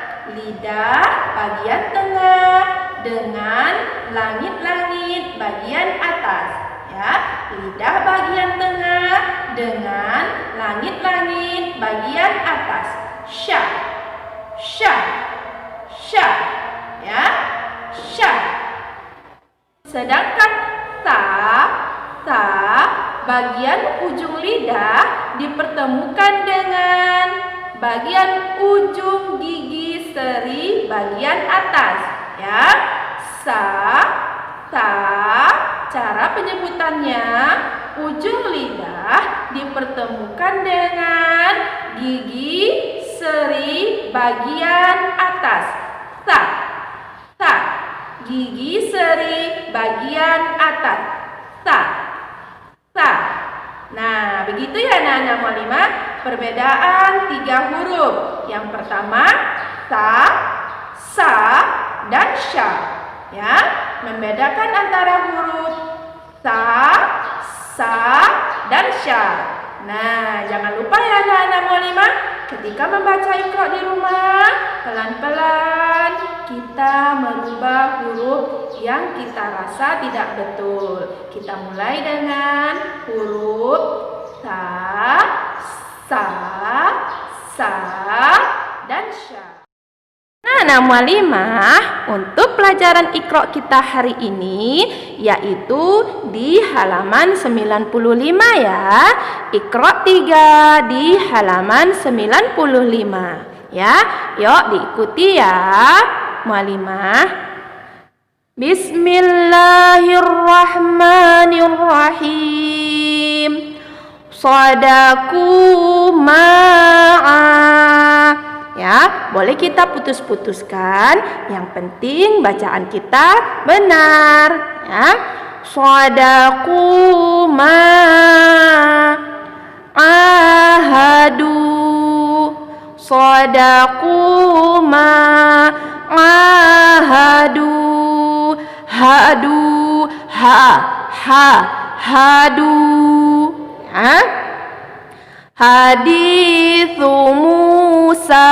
dengan langit-langit bagian atas. Ya, lidah bagian tengah dengan langit-langit bagian atas. Sya. Ya, sya. Sedangkan ta bagian ujung lidah dipertemukan dengan bagian ujung gigi seri bagian atas. Ya, cara penyebutannya, ujung lidah dipertemukan dengan gigi seri bagian atas. Sa. Gigi seri bagian atas. Sa. Nah, begitu ya anak-anak mu'alimah perbedaan 3 huruf. Yang pertama sa, dan sya. Ya, membedakan antara huruf sa, dan sya. Nah, jangan lupa ya anak-anak mu'alimah ketika membaca Iqra di rumah, pelan-pelan kita merubah huruf yang kita rasa tidak betul. Kita mulai dengan huruf sa, dan sya. Nah, mu'alimah, untuk pelajaran Iqra kita hari ini yaitu di halaman 95 ya. Iqra 3 di halaman 95 ya. Yuk diikuti ya mu'alimah. Bismillahirrahmanirrahim. Shadaku ma'a. Ya, boleh kita putus-putuskan. Yang penting bacaan kita benar. Ya, Shadaku ma'ahadu. Shadaku ma'ahadu. Hadu, hadu. Ya. Hadithu Musa,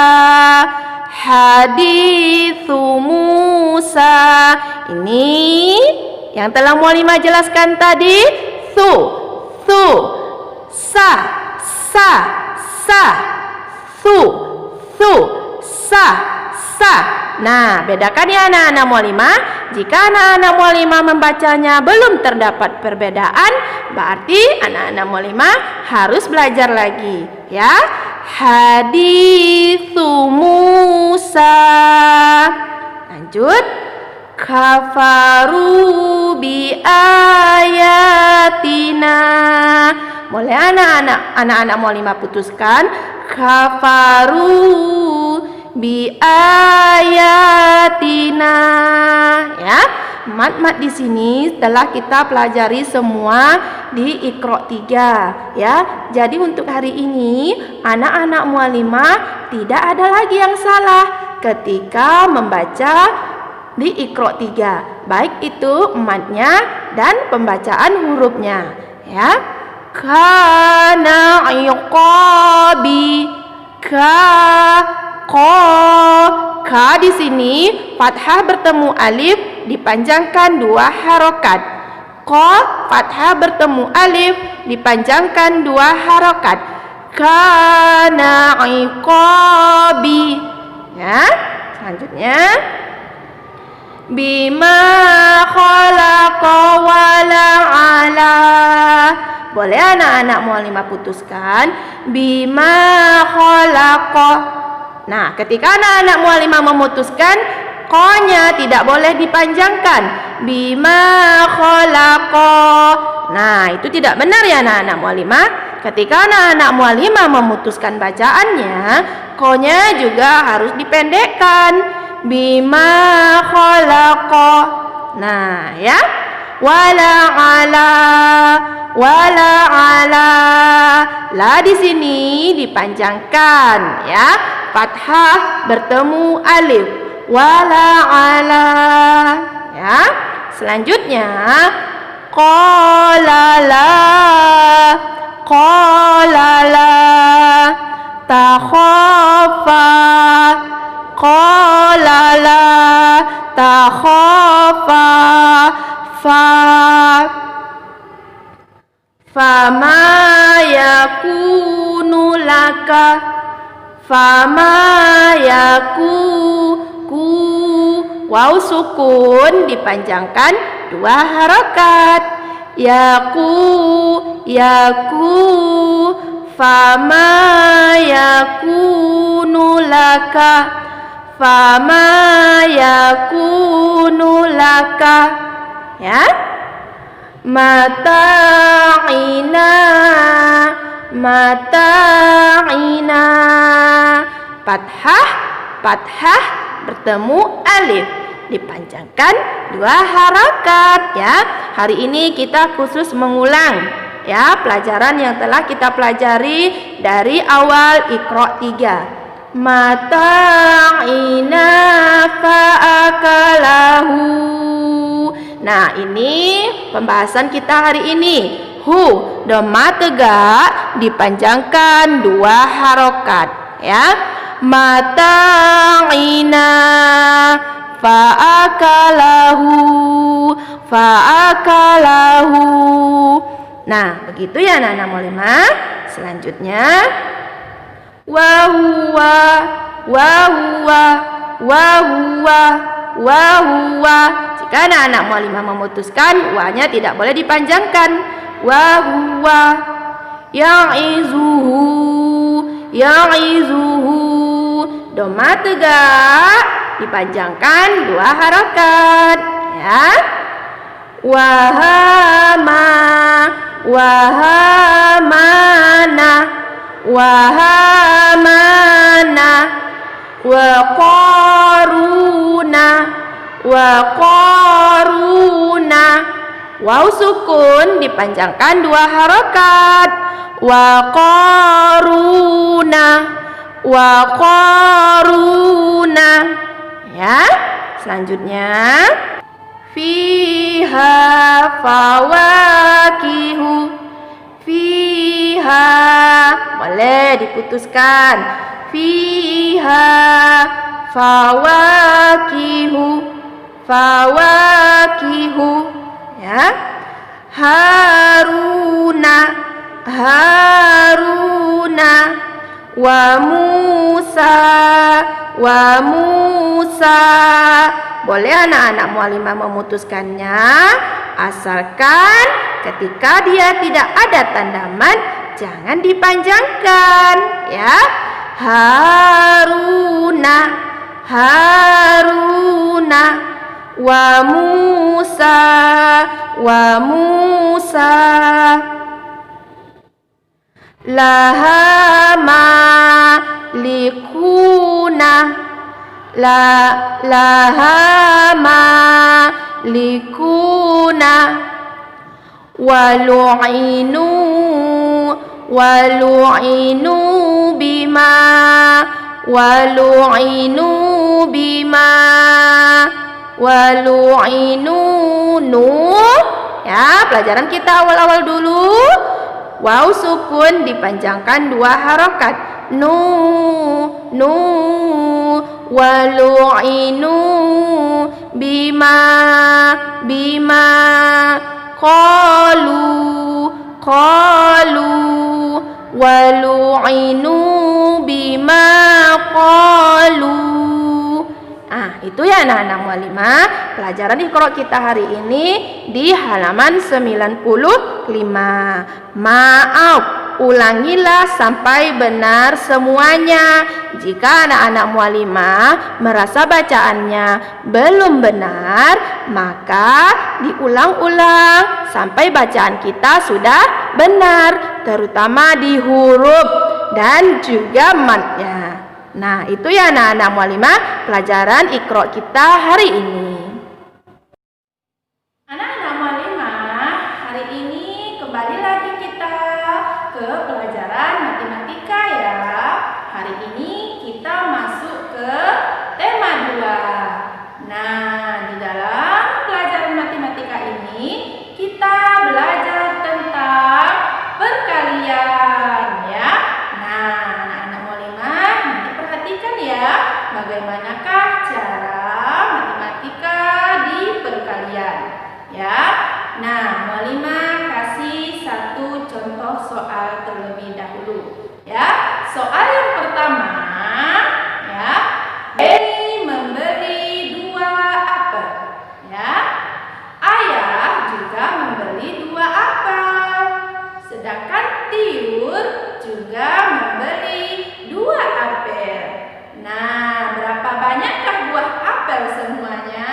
hadithu Musa. Ini yang telah Mualimah jelaskan tadi. Thu, sa, thu, sa. Nah, bedakan ya anak-anak Mualimah. Jika anak-anak Mualimah membacanya belum terdapat perbedaan, berarti anak-anak Mualimah harus belajar lagi, ya. Hadithu Musa. Lanjut. Kafaru bi ayatina. Boleh anak-anak Mualimah putuskan. Kafaru bi ayatina, ya. Mat di sini telah kita pelajari semua di Iqra 3, ya. Jadi untuk hari ini anak-anak Mualimah tidak ada lagi yang salah ketika membaca di Iqra 3, baik itu matnya dan pembacaan hurufnya, ya. Kana iqabi, ka di sini fathah bertemu alif dipanjangkan 2 harokat. Fathah bertemu alif dipanjangkan 2 harokat. Kana iqabi. Ya, selanjutnya bima khalaqa wala ala. Boleh anak-anak Mualimah putuskan bima khalaqa. Nah, ketika anak-anak Mualimah memutuskan, ko-nya tidak boleh dipanjangkan. Bima khalaqa. Nah, itu tidak benar ya anak-anak Mualimah. Ketika anak-anak Mualimah memutuskan bacaannya, ko-nya juga harus dipendekkan. Bima khalaqa. Nah, ya. Wala ala. La di sini dipanjangkan, ya. Fathah bertemu alif. Wala ala. Ya. Selanjutnya qala la takhafa. Qala la takhafa. Fama yakunu laka. Fama waw sukun dipanjangkan 2 harokat. Yaku. Fama yakunu laka. Fama yakunu laka. Ya. Mata'ina. Fathah bertemu alif dipanjangkan 2 harokat, ya. Hari ini kita khusus mengulang, ya, pelajaran yang telah kita pelajari dari awal Iqra 3. Mata'ina fa'akalahu. Nah, ini pembahasan kita hari ini. Dhamma tegak dipanjangkan 2 harokat, ya. Mata'ina fa'akalahu. Nah, begitu ya anak-anak Mualimah. Selanjutnya wa huwa. Jika anak-anak Mualimah memutuskan, wa-nya tidak boleh dipanjangkan. Wa huwa ya'izuhu. Dhamma tegak dipanjangkan 2 harokat, ya. Wahama wa hamana wa qaruna wa qaruna. Waw sukun dipanjangkan 2 harokat. Wa qaruna wa qaruna. Ya, selanjutnya fiha fawakihu. Fiha boleh diputuskan. Fiha fawakihu. Fawakihu. Ya. Haruna Haruna wa Musa wa Musa. Boleh anak-anak mualimah memutuskannya asalkan ketika dia tidak ada tanda mad jangan dipanjangkan ya. Haruna Haruna wa Musa wa Musa. Laha malikuna laha malikuna walu'inu bima walu'inu bima walu'inu nu. Ya, pelajaran kita awal-awal dulu. Waw sukun dipanjangkan 2 harokat. Nu walu'inu bima qalu walu'inu bima qalu. Itu ya anak-anak mualimah pelajaran Iqra kita hari ini di halaman 95. Maaf, ulangilah sampai benar semuanya. Jika anak-anak mualimah merasa bacaannya belum benar, maka diulang-ulang sampai bacaan kita sudah benar, terutama di huruf dan juga matnya. Nah, itu ya anak-anak mualimah pelajaran Iqra kita hari ini. Anak-anak mualimah, hari ini kembali lagi kita ke pelajaran matematika ya. Hari ini kita masuk ke tema 2. Nah, di dalam pelajaran matematika ini kita belajar tentang perkalian ya. Nah, anak-anak mualimah nanti perhatikan ya, bagaimanakah cara matematika di perkalian ya. Nah, mualimah kasih satu contoh soal terlebih dahulu ya. Soal yang pertama ya, Eni membeli 2 apel ya. Ayah juga membeli 2 apel. Sedangkan Tiur juga membeli 2 apel. Nah, berapa banyakkah buah apel semuanya?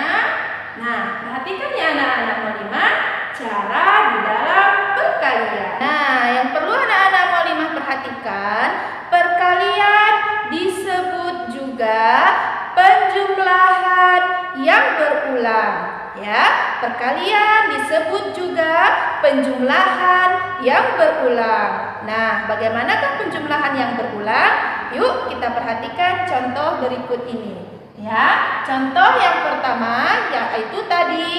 Nah, perhatikan ya anak-anak mualimah cara di dalam perkalian. Nah, yang perlu anak-anak mualimah perhatikan, perkalian disebut juga penjumlahan yang berulang ya. Perkalian disebut juga penjumlahan yang berulang. Nah, bagaimanakah penjumlahan yang berulang? Yuk kita perhatikan contoh berikut ini ya. Contoh yang pertama yaitu tadi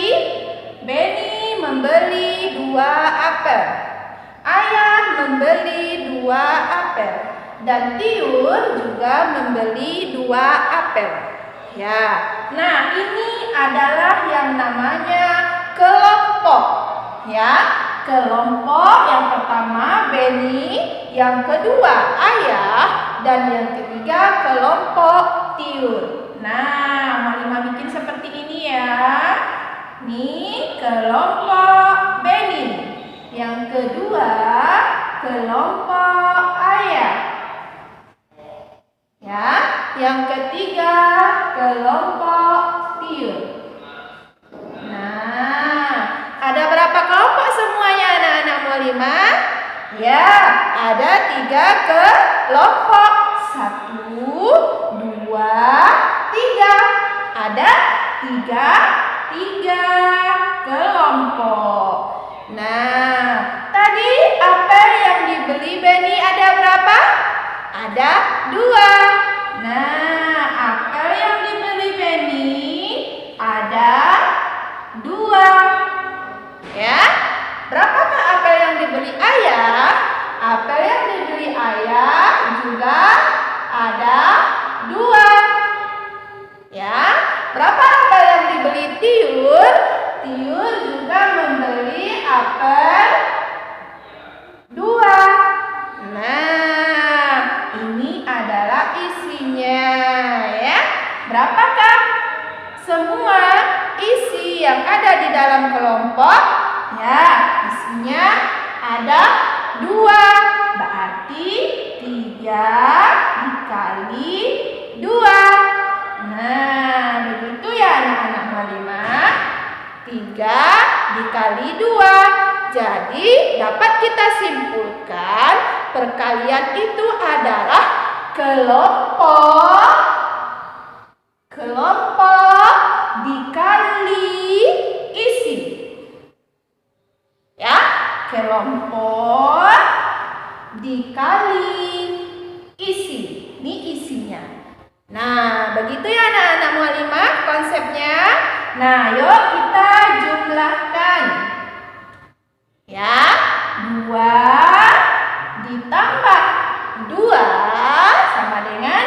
Beni membeli 2 apel, Ayah membeli 2 apel, dan Tiur juga membeli 2 apel ya. Nah, ini adalah yang namanya kelompok ya. Kelompok yang pertama Beni, yang kedua Ayah, dan yang ketiga kelompok Tiur. Nah, mualimah bikin seperti ini ya. Ini kelompok Beni, yang kedua kelompok Ayah ya, yang ketiga kelompok Tiur. Nah, ada berapa kelompok semuanya anak-anak mualimah? Ya, ada 3 kelompok. 1, 2, 3. Ada 3 kelompok. Nah, tadi apel yang dibeli Beni ada berapa? Ada 2. Nah, apel yang dibeli Beni ada 2. Ya, berapakah apel yang dibeli ayah? Apel yang dibeli ayah juga ada 2. Ya, berapa apel yang dibeli Tiur? Tiur juga membeli apel 2. Nah, ini adalah isinya ya. Berapakah semua isi yang ada di dalam kelompok? Ya, isinya ada 2. Berarti 3 dikali 2. Nah, begitu ya anak-anak Mualimah. 3 dikali 2. Jadi dapat kita simpulkan perkalian itu adalah kelompok dikali isi. Ya, kelompok dikali isi. Ini isinya. Nah, begitu ya anak-anak Mualimah konsepnya. Nah, yuk kita jumlahkan. Ya, 2 ditambah 2 sama dengan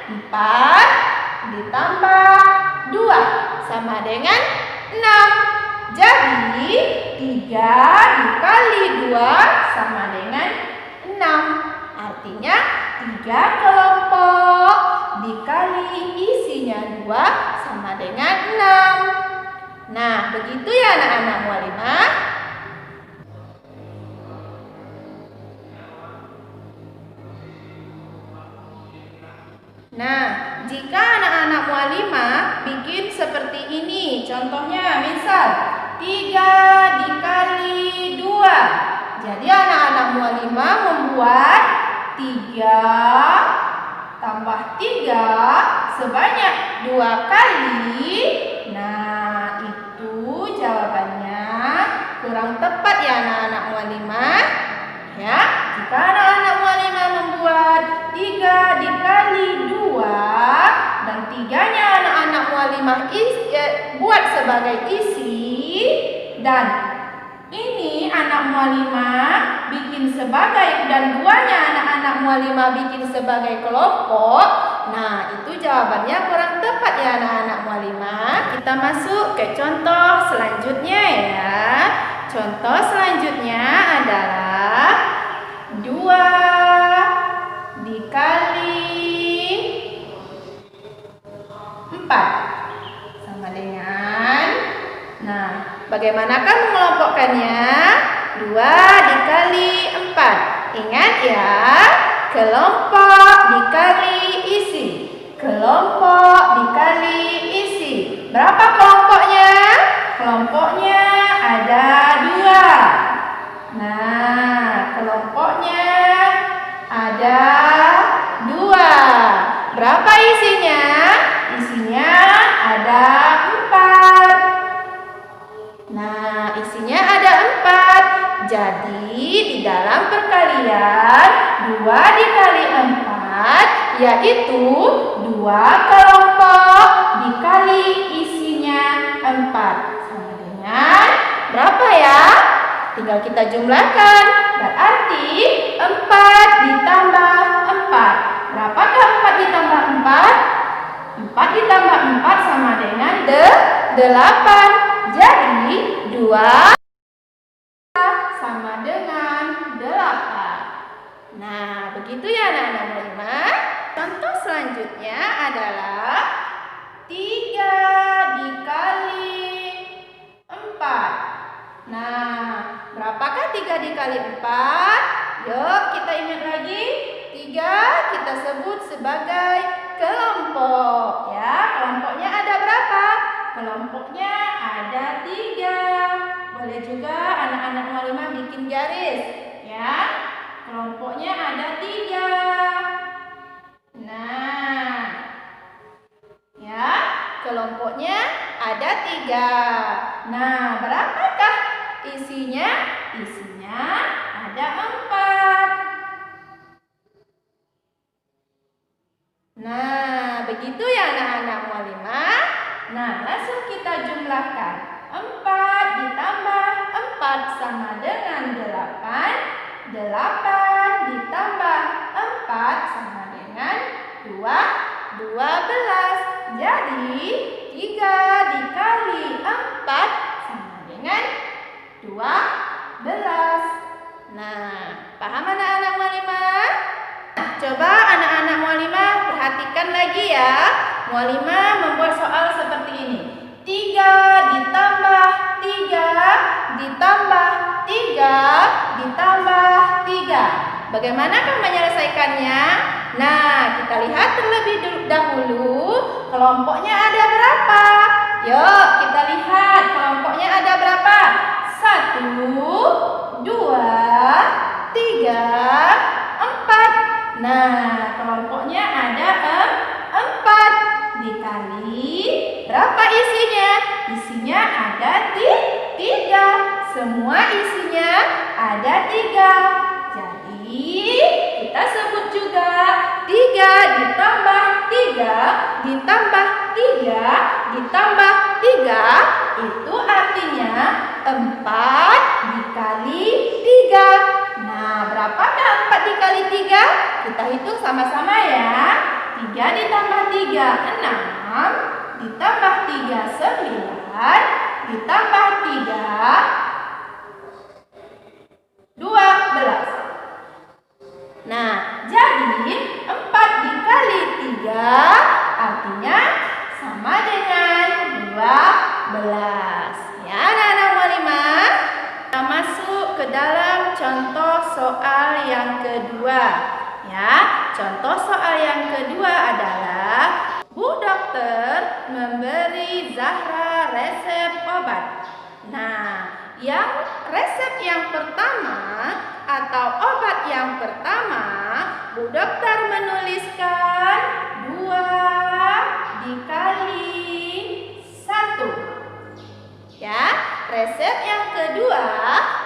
4 ditambah 2 sama dengan 6. Jadi 3 dikali 2 sama dengan 6. Artinya 3 kelompok dikali isinya 2 sama dengan 6. Nah, begitu ya anak-anak Mualimah. Nah, jika anak-anak Mualimah bikin seperti ini, contohnya misal 3 dikali 2. Jadi anak-anak Mualimah membuat 3 tambah 3 sebanyak 2 kali. Nah, itu jawabannya kurang tepat ya anak-anak Mualimah. Ya, jika anak-anak Mualimah membuat 3 dikali 2 dan 3-nya anak-anak Mualimah buat sebagai isi dan ini anak Mualimah bikin sebagai dan 2-nya anak-anak Mualimah bikin sebagai kelompok. Nah, itu jawabannya kurang tepat ya anak-anak Mualimah. Kita masuk ke contoh selanjutnya ya. Contoh selanjutnya adalah 2 dikali 4 sama dengan. Nah, bagaimanakah mengelompokkannya? 2 dikali 4. Ingat ya, kelompok dikali isi. Kelompok dikali isi. Berapa kelompoknya? Kelompoknya ada 2. Nah, kelompoknya ada 2. Berapa isinya? Isinya ada 4. Nah, isinya ada 4. Jadi di dalam perkalian 2 dikali 4 yaitu 2 kelompok dikali isinya 4 sama dengan berapa ya? Tinggal kita jumlahkan. Berarti 4 ditambah 4. Berapakah 4 ditambah 4? 4 ditambah 4 sama dengan 8. Jadi 2 sama dengan 8. Nah, begitu ya anak-anak Mualimah. Contoh selanjutnya adalah 3 dikali 4. Nah, berapakah 3 dikali 4? Yuk kita ingat lagi. 3 kita sebut sebagai kelompok. Ya, kelompoknya ada berapa? Kelompoknya ada 3. Boleh juga anak-anak Mualimah bikin garis. Ya, 3. Nah, berapakah isinya? Isinya ada 4. Nah, begitu ya anak-anak mualimah. Nah, langsung kita jumlahkan. 4 ditambah 4 sama dengan 8. 8 ditambah 4 sama dengan 12. Jadi 3 dikali 4 sama dengan 12. Nah, paham anak-anak mualimah? Coba anak-anak mualimah perhatikan lagi ya. Mualimah membuat soal seperti ini. 3 ditambah 3 ditambah 3 ditambah 3. Bagaimanakah menyelesaikannya? Nah, kita lihat terlebih dahulu kelompoknya ada berapa. Yuk, kita lihat kelompoknya ada berapa. 1, 2, 3, 4. Nah, kelompoknya ada 4 dikali berapa isinya? Isinya ada 3. Semua isinya ada 3. Jadi, kita sebut juga 3 ditambah 3 ditambah 3 ditambah 3 itu artinya 4 dikali 3. Nah, berapakah 4 dikali 3? Kita hitung sama-sama ya. 3 ditambah 3, 6. Ditambah 3, 9. Ditambah 3, 12. Nah, jadi 4 dikali 3 artinya sama dengan 12. Ya, anak-anak mualimah. Kita masuk ke dalam contoh soal yang kedua. Ya, contoh soal yang kedua adalah Bu Dokter memberi Zahra resep obat. Nah, yang resep yang pertama atau obat yang pertama, Bu Dokter menuliskan 2 dikali 1. Ya, resep yang kedua,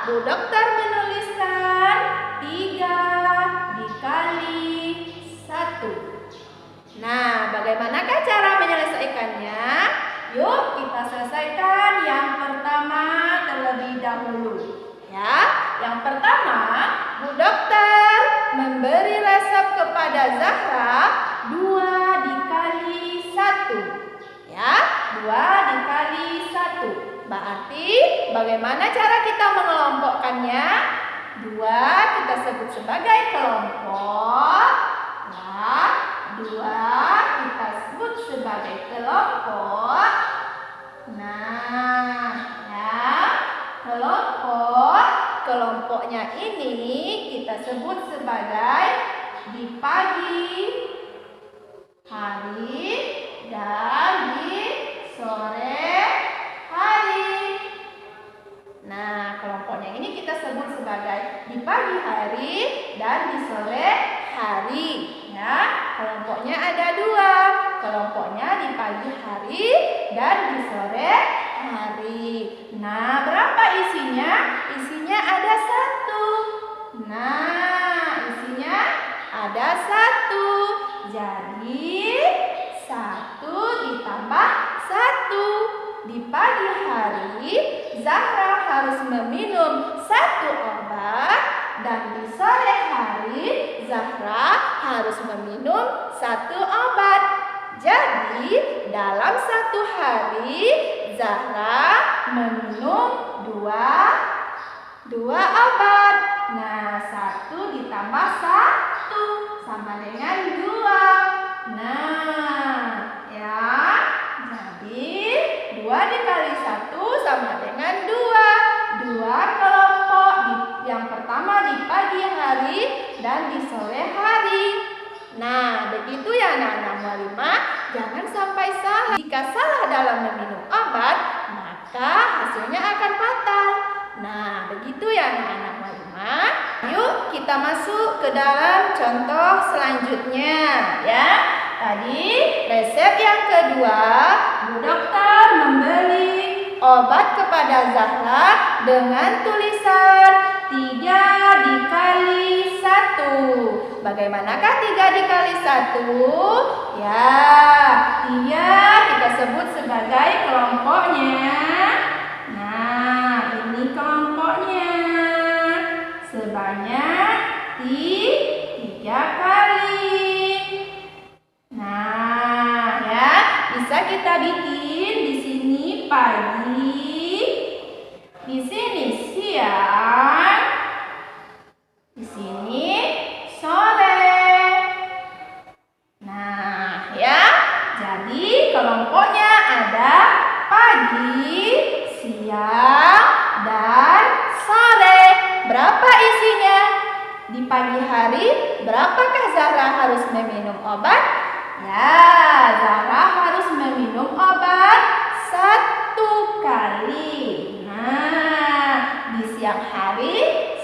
Bu Dokter menuliskan 3 dikali 1. Nah, bagaimanakah cara menyelesaikannya? Yuk, kita selesaikan yang pertama terlebih dahulu. Ya, yang pertama, Bu Dokter memberi resep kepada Zahra 2 dikali 1. Ya, 2 dikali 1. Berarti bagaimana cara kita mengelompokkannya? 2 kita sebut sebagai kelompok. Ya, 2 kita sebut sebagai kelompok. Nah, ya, kelompoknya ini kita sebut sebagai di pagi hari dan di sore hari. Nah, kelompoknya ini kita sebut sebagai di pagi hari dan di sore hari. Ya, kelompoknya ada 2. Kelompoknya di pagi hari dan di sore hari. Nah, berapa isinya? Isinya ada 1. Nah, isinya ada 1. Jadi 1 ditambah 1. Di pagi hari Zahra harus meminum 1 obat dan di sore hari Zahra harus meminum 1 obat. Jadi dalam 1 hari Zahra meminum 2 obat. Nah, 1 ditambah 1 sama dengan 2. Nah, ya. Jadi 2 dikali 1 sama dengan 2. 2 kelompok. Yang pertama di pagi hari dan di sore hari. Nah, begitu ya anak-anak mualimah. Jangan sampai salah. Jika salah dalam meminum obat, maka hasilnya akan fatal. Nah, begitu ya anak-anak mualimah. Yuk kita masuk ke dalam contoh selanjutnya ya. Tadi resep yang kedua, Bu Dokter membeli obat kepada Zahra dengan tulisan 3 dikali 1. Bagaimanakah 3 dikali 1? Ya, dia kita sebut sebagai kelompoknya. Nah, ini kelompoknya. Sebanyak 3 kali. Nah, ya, bisa kita bikin di sini pagi, di sini siang, di sini sore. Nah, ya, jadi kelompoknya ada pagi, siang, dan sore. Berapa isinya? Di pagi hari, berapakah Zahra harus meminum obat? Ya, Zahra harus meminum obat 1 kali. Nah, di siang hari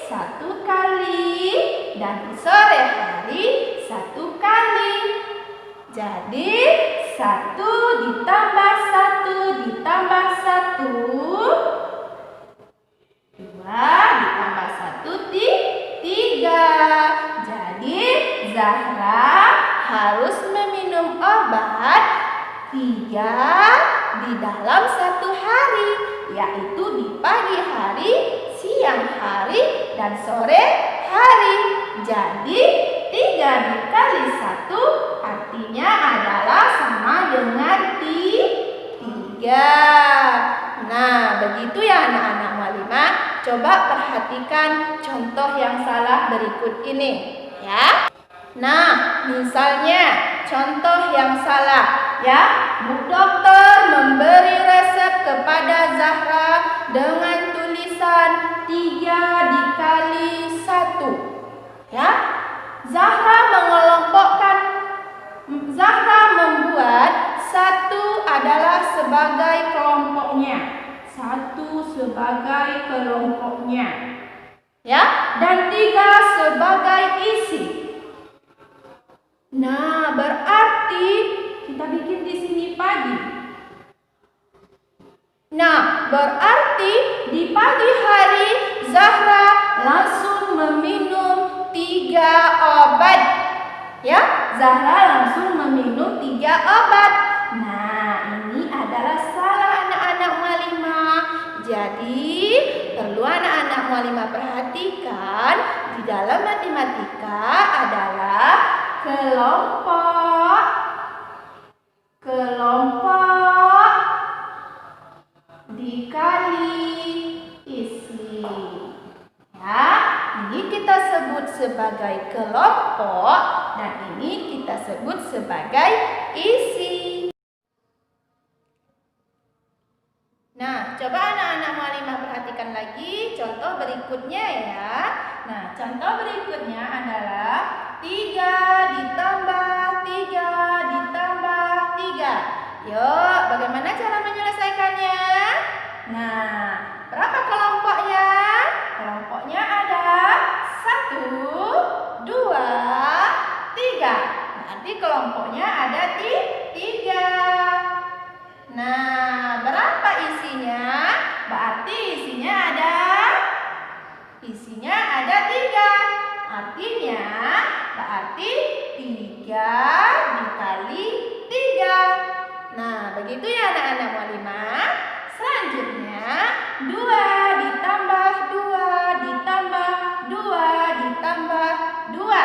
1 kali dan di sore hari 1 kali. Jadi 1 ditambah 1 ditambah 1, 2 ditambah 1 3. Jadi Zahra harus meminum obat 3 di dalam 1 hari, yaitu di pagi hari, siang hari, dan sore hari. Jadi 3 dikali 1 artinya adalah sama dengan 3. Nah, begitu ya anak-anak mualimah. Coba perhatikan contoh yang salah berikut ini, ya. Nah, misalnya contoh yang salah, ya. Bu Dokter memberi resep kepada Zahra dengan tulisan 3 dikali 1. Ya. Zahra membuat 1 adalah sebagai kelompoknya. 1 sebagai kelompoknya. Ya, dan 3 sebagai isi. Nah, berarti kita bikin di sini pagi. Nah, berarti di pagi hari Zahra langsung meminum 3 obat. Ya, Zahra langsung meminum 3 obat. Nah, ini adalah salah anak-anak mualimah. Jadi, perlu anak-anak mualimah perhatikan di dalam matematika adalah kelompok dikali isi. Ya, ini kita sebut sebagai kelompok dan ini kita sebut sebagai isi. Nah, coba anak-anak mualimah perhatikan lagi contoh berikutnya ya. Nah, contoh berikutnya adalah 3 ditambah 3 ditambah 3. Yuk, bagaimana cara menyelesaikannya? Nah, berapa kelompoknya? Kelompoknya ada 1, 2, 3. Berarti kelompoknya ada 3. Nah, berapa isinya? Berarti isinya ada 3. Artinya berarti 3 dikali 3. Nah, begitu ya anak-anak mualimah. Selanjutnya 2 ditambah 2 ditambah 2 ditambah 2.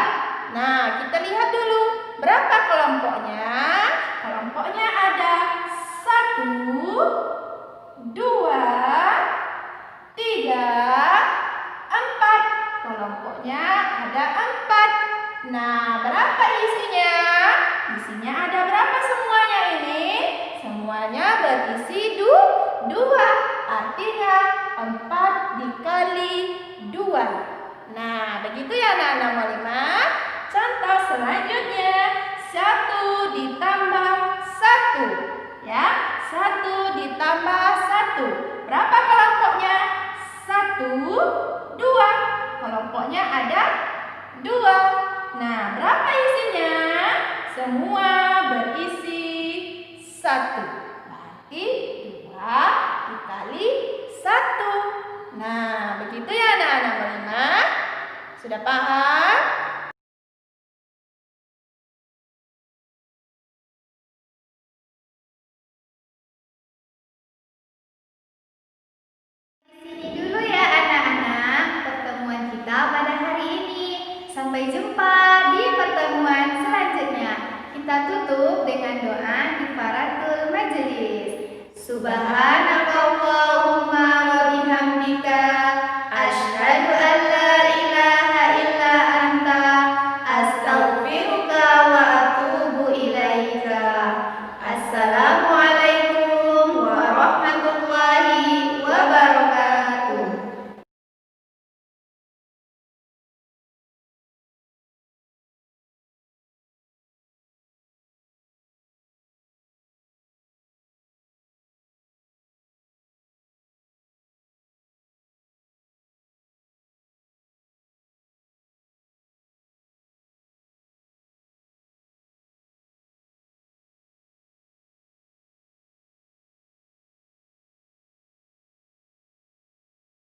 Nah, kita lihat dulu berapa kelompoknya. Kelompoknya ada 1, 2, 3, 4. Kelompoknya ada 4. Nah, berapa isinya? Isinya ada berapa semuanya ini? Semuanya berisi 2. Artinya 4 dikali 2. Nah, begitu ya anak-anak mualimah. Contoh selanjutnya 1 ditambah 1. Ya, 1 ditambah 1. Berapa kelompoknya? 1, 2. Kelompoknya ada 2. Nah, berapa isinya? Semua 1. Berarti 2 dikali 1. Nah, begitu ya anak-anak Molima. Sudah paham? Di sini dulu ya anak-anak pertemuan kita pada hari ini. Sampai jumpa di pertemuan selanjutnya. Kita tutup dengan doa kifaratul majelis. Subhanallah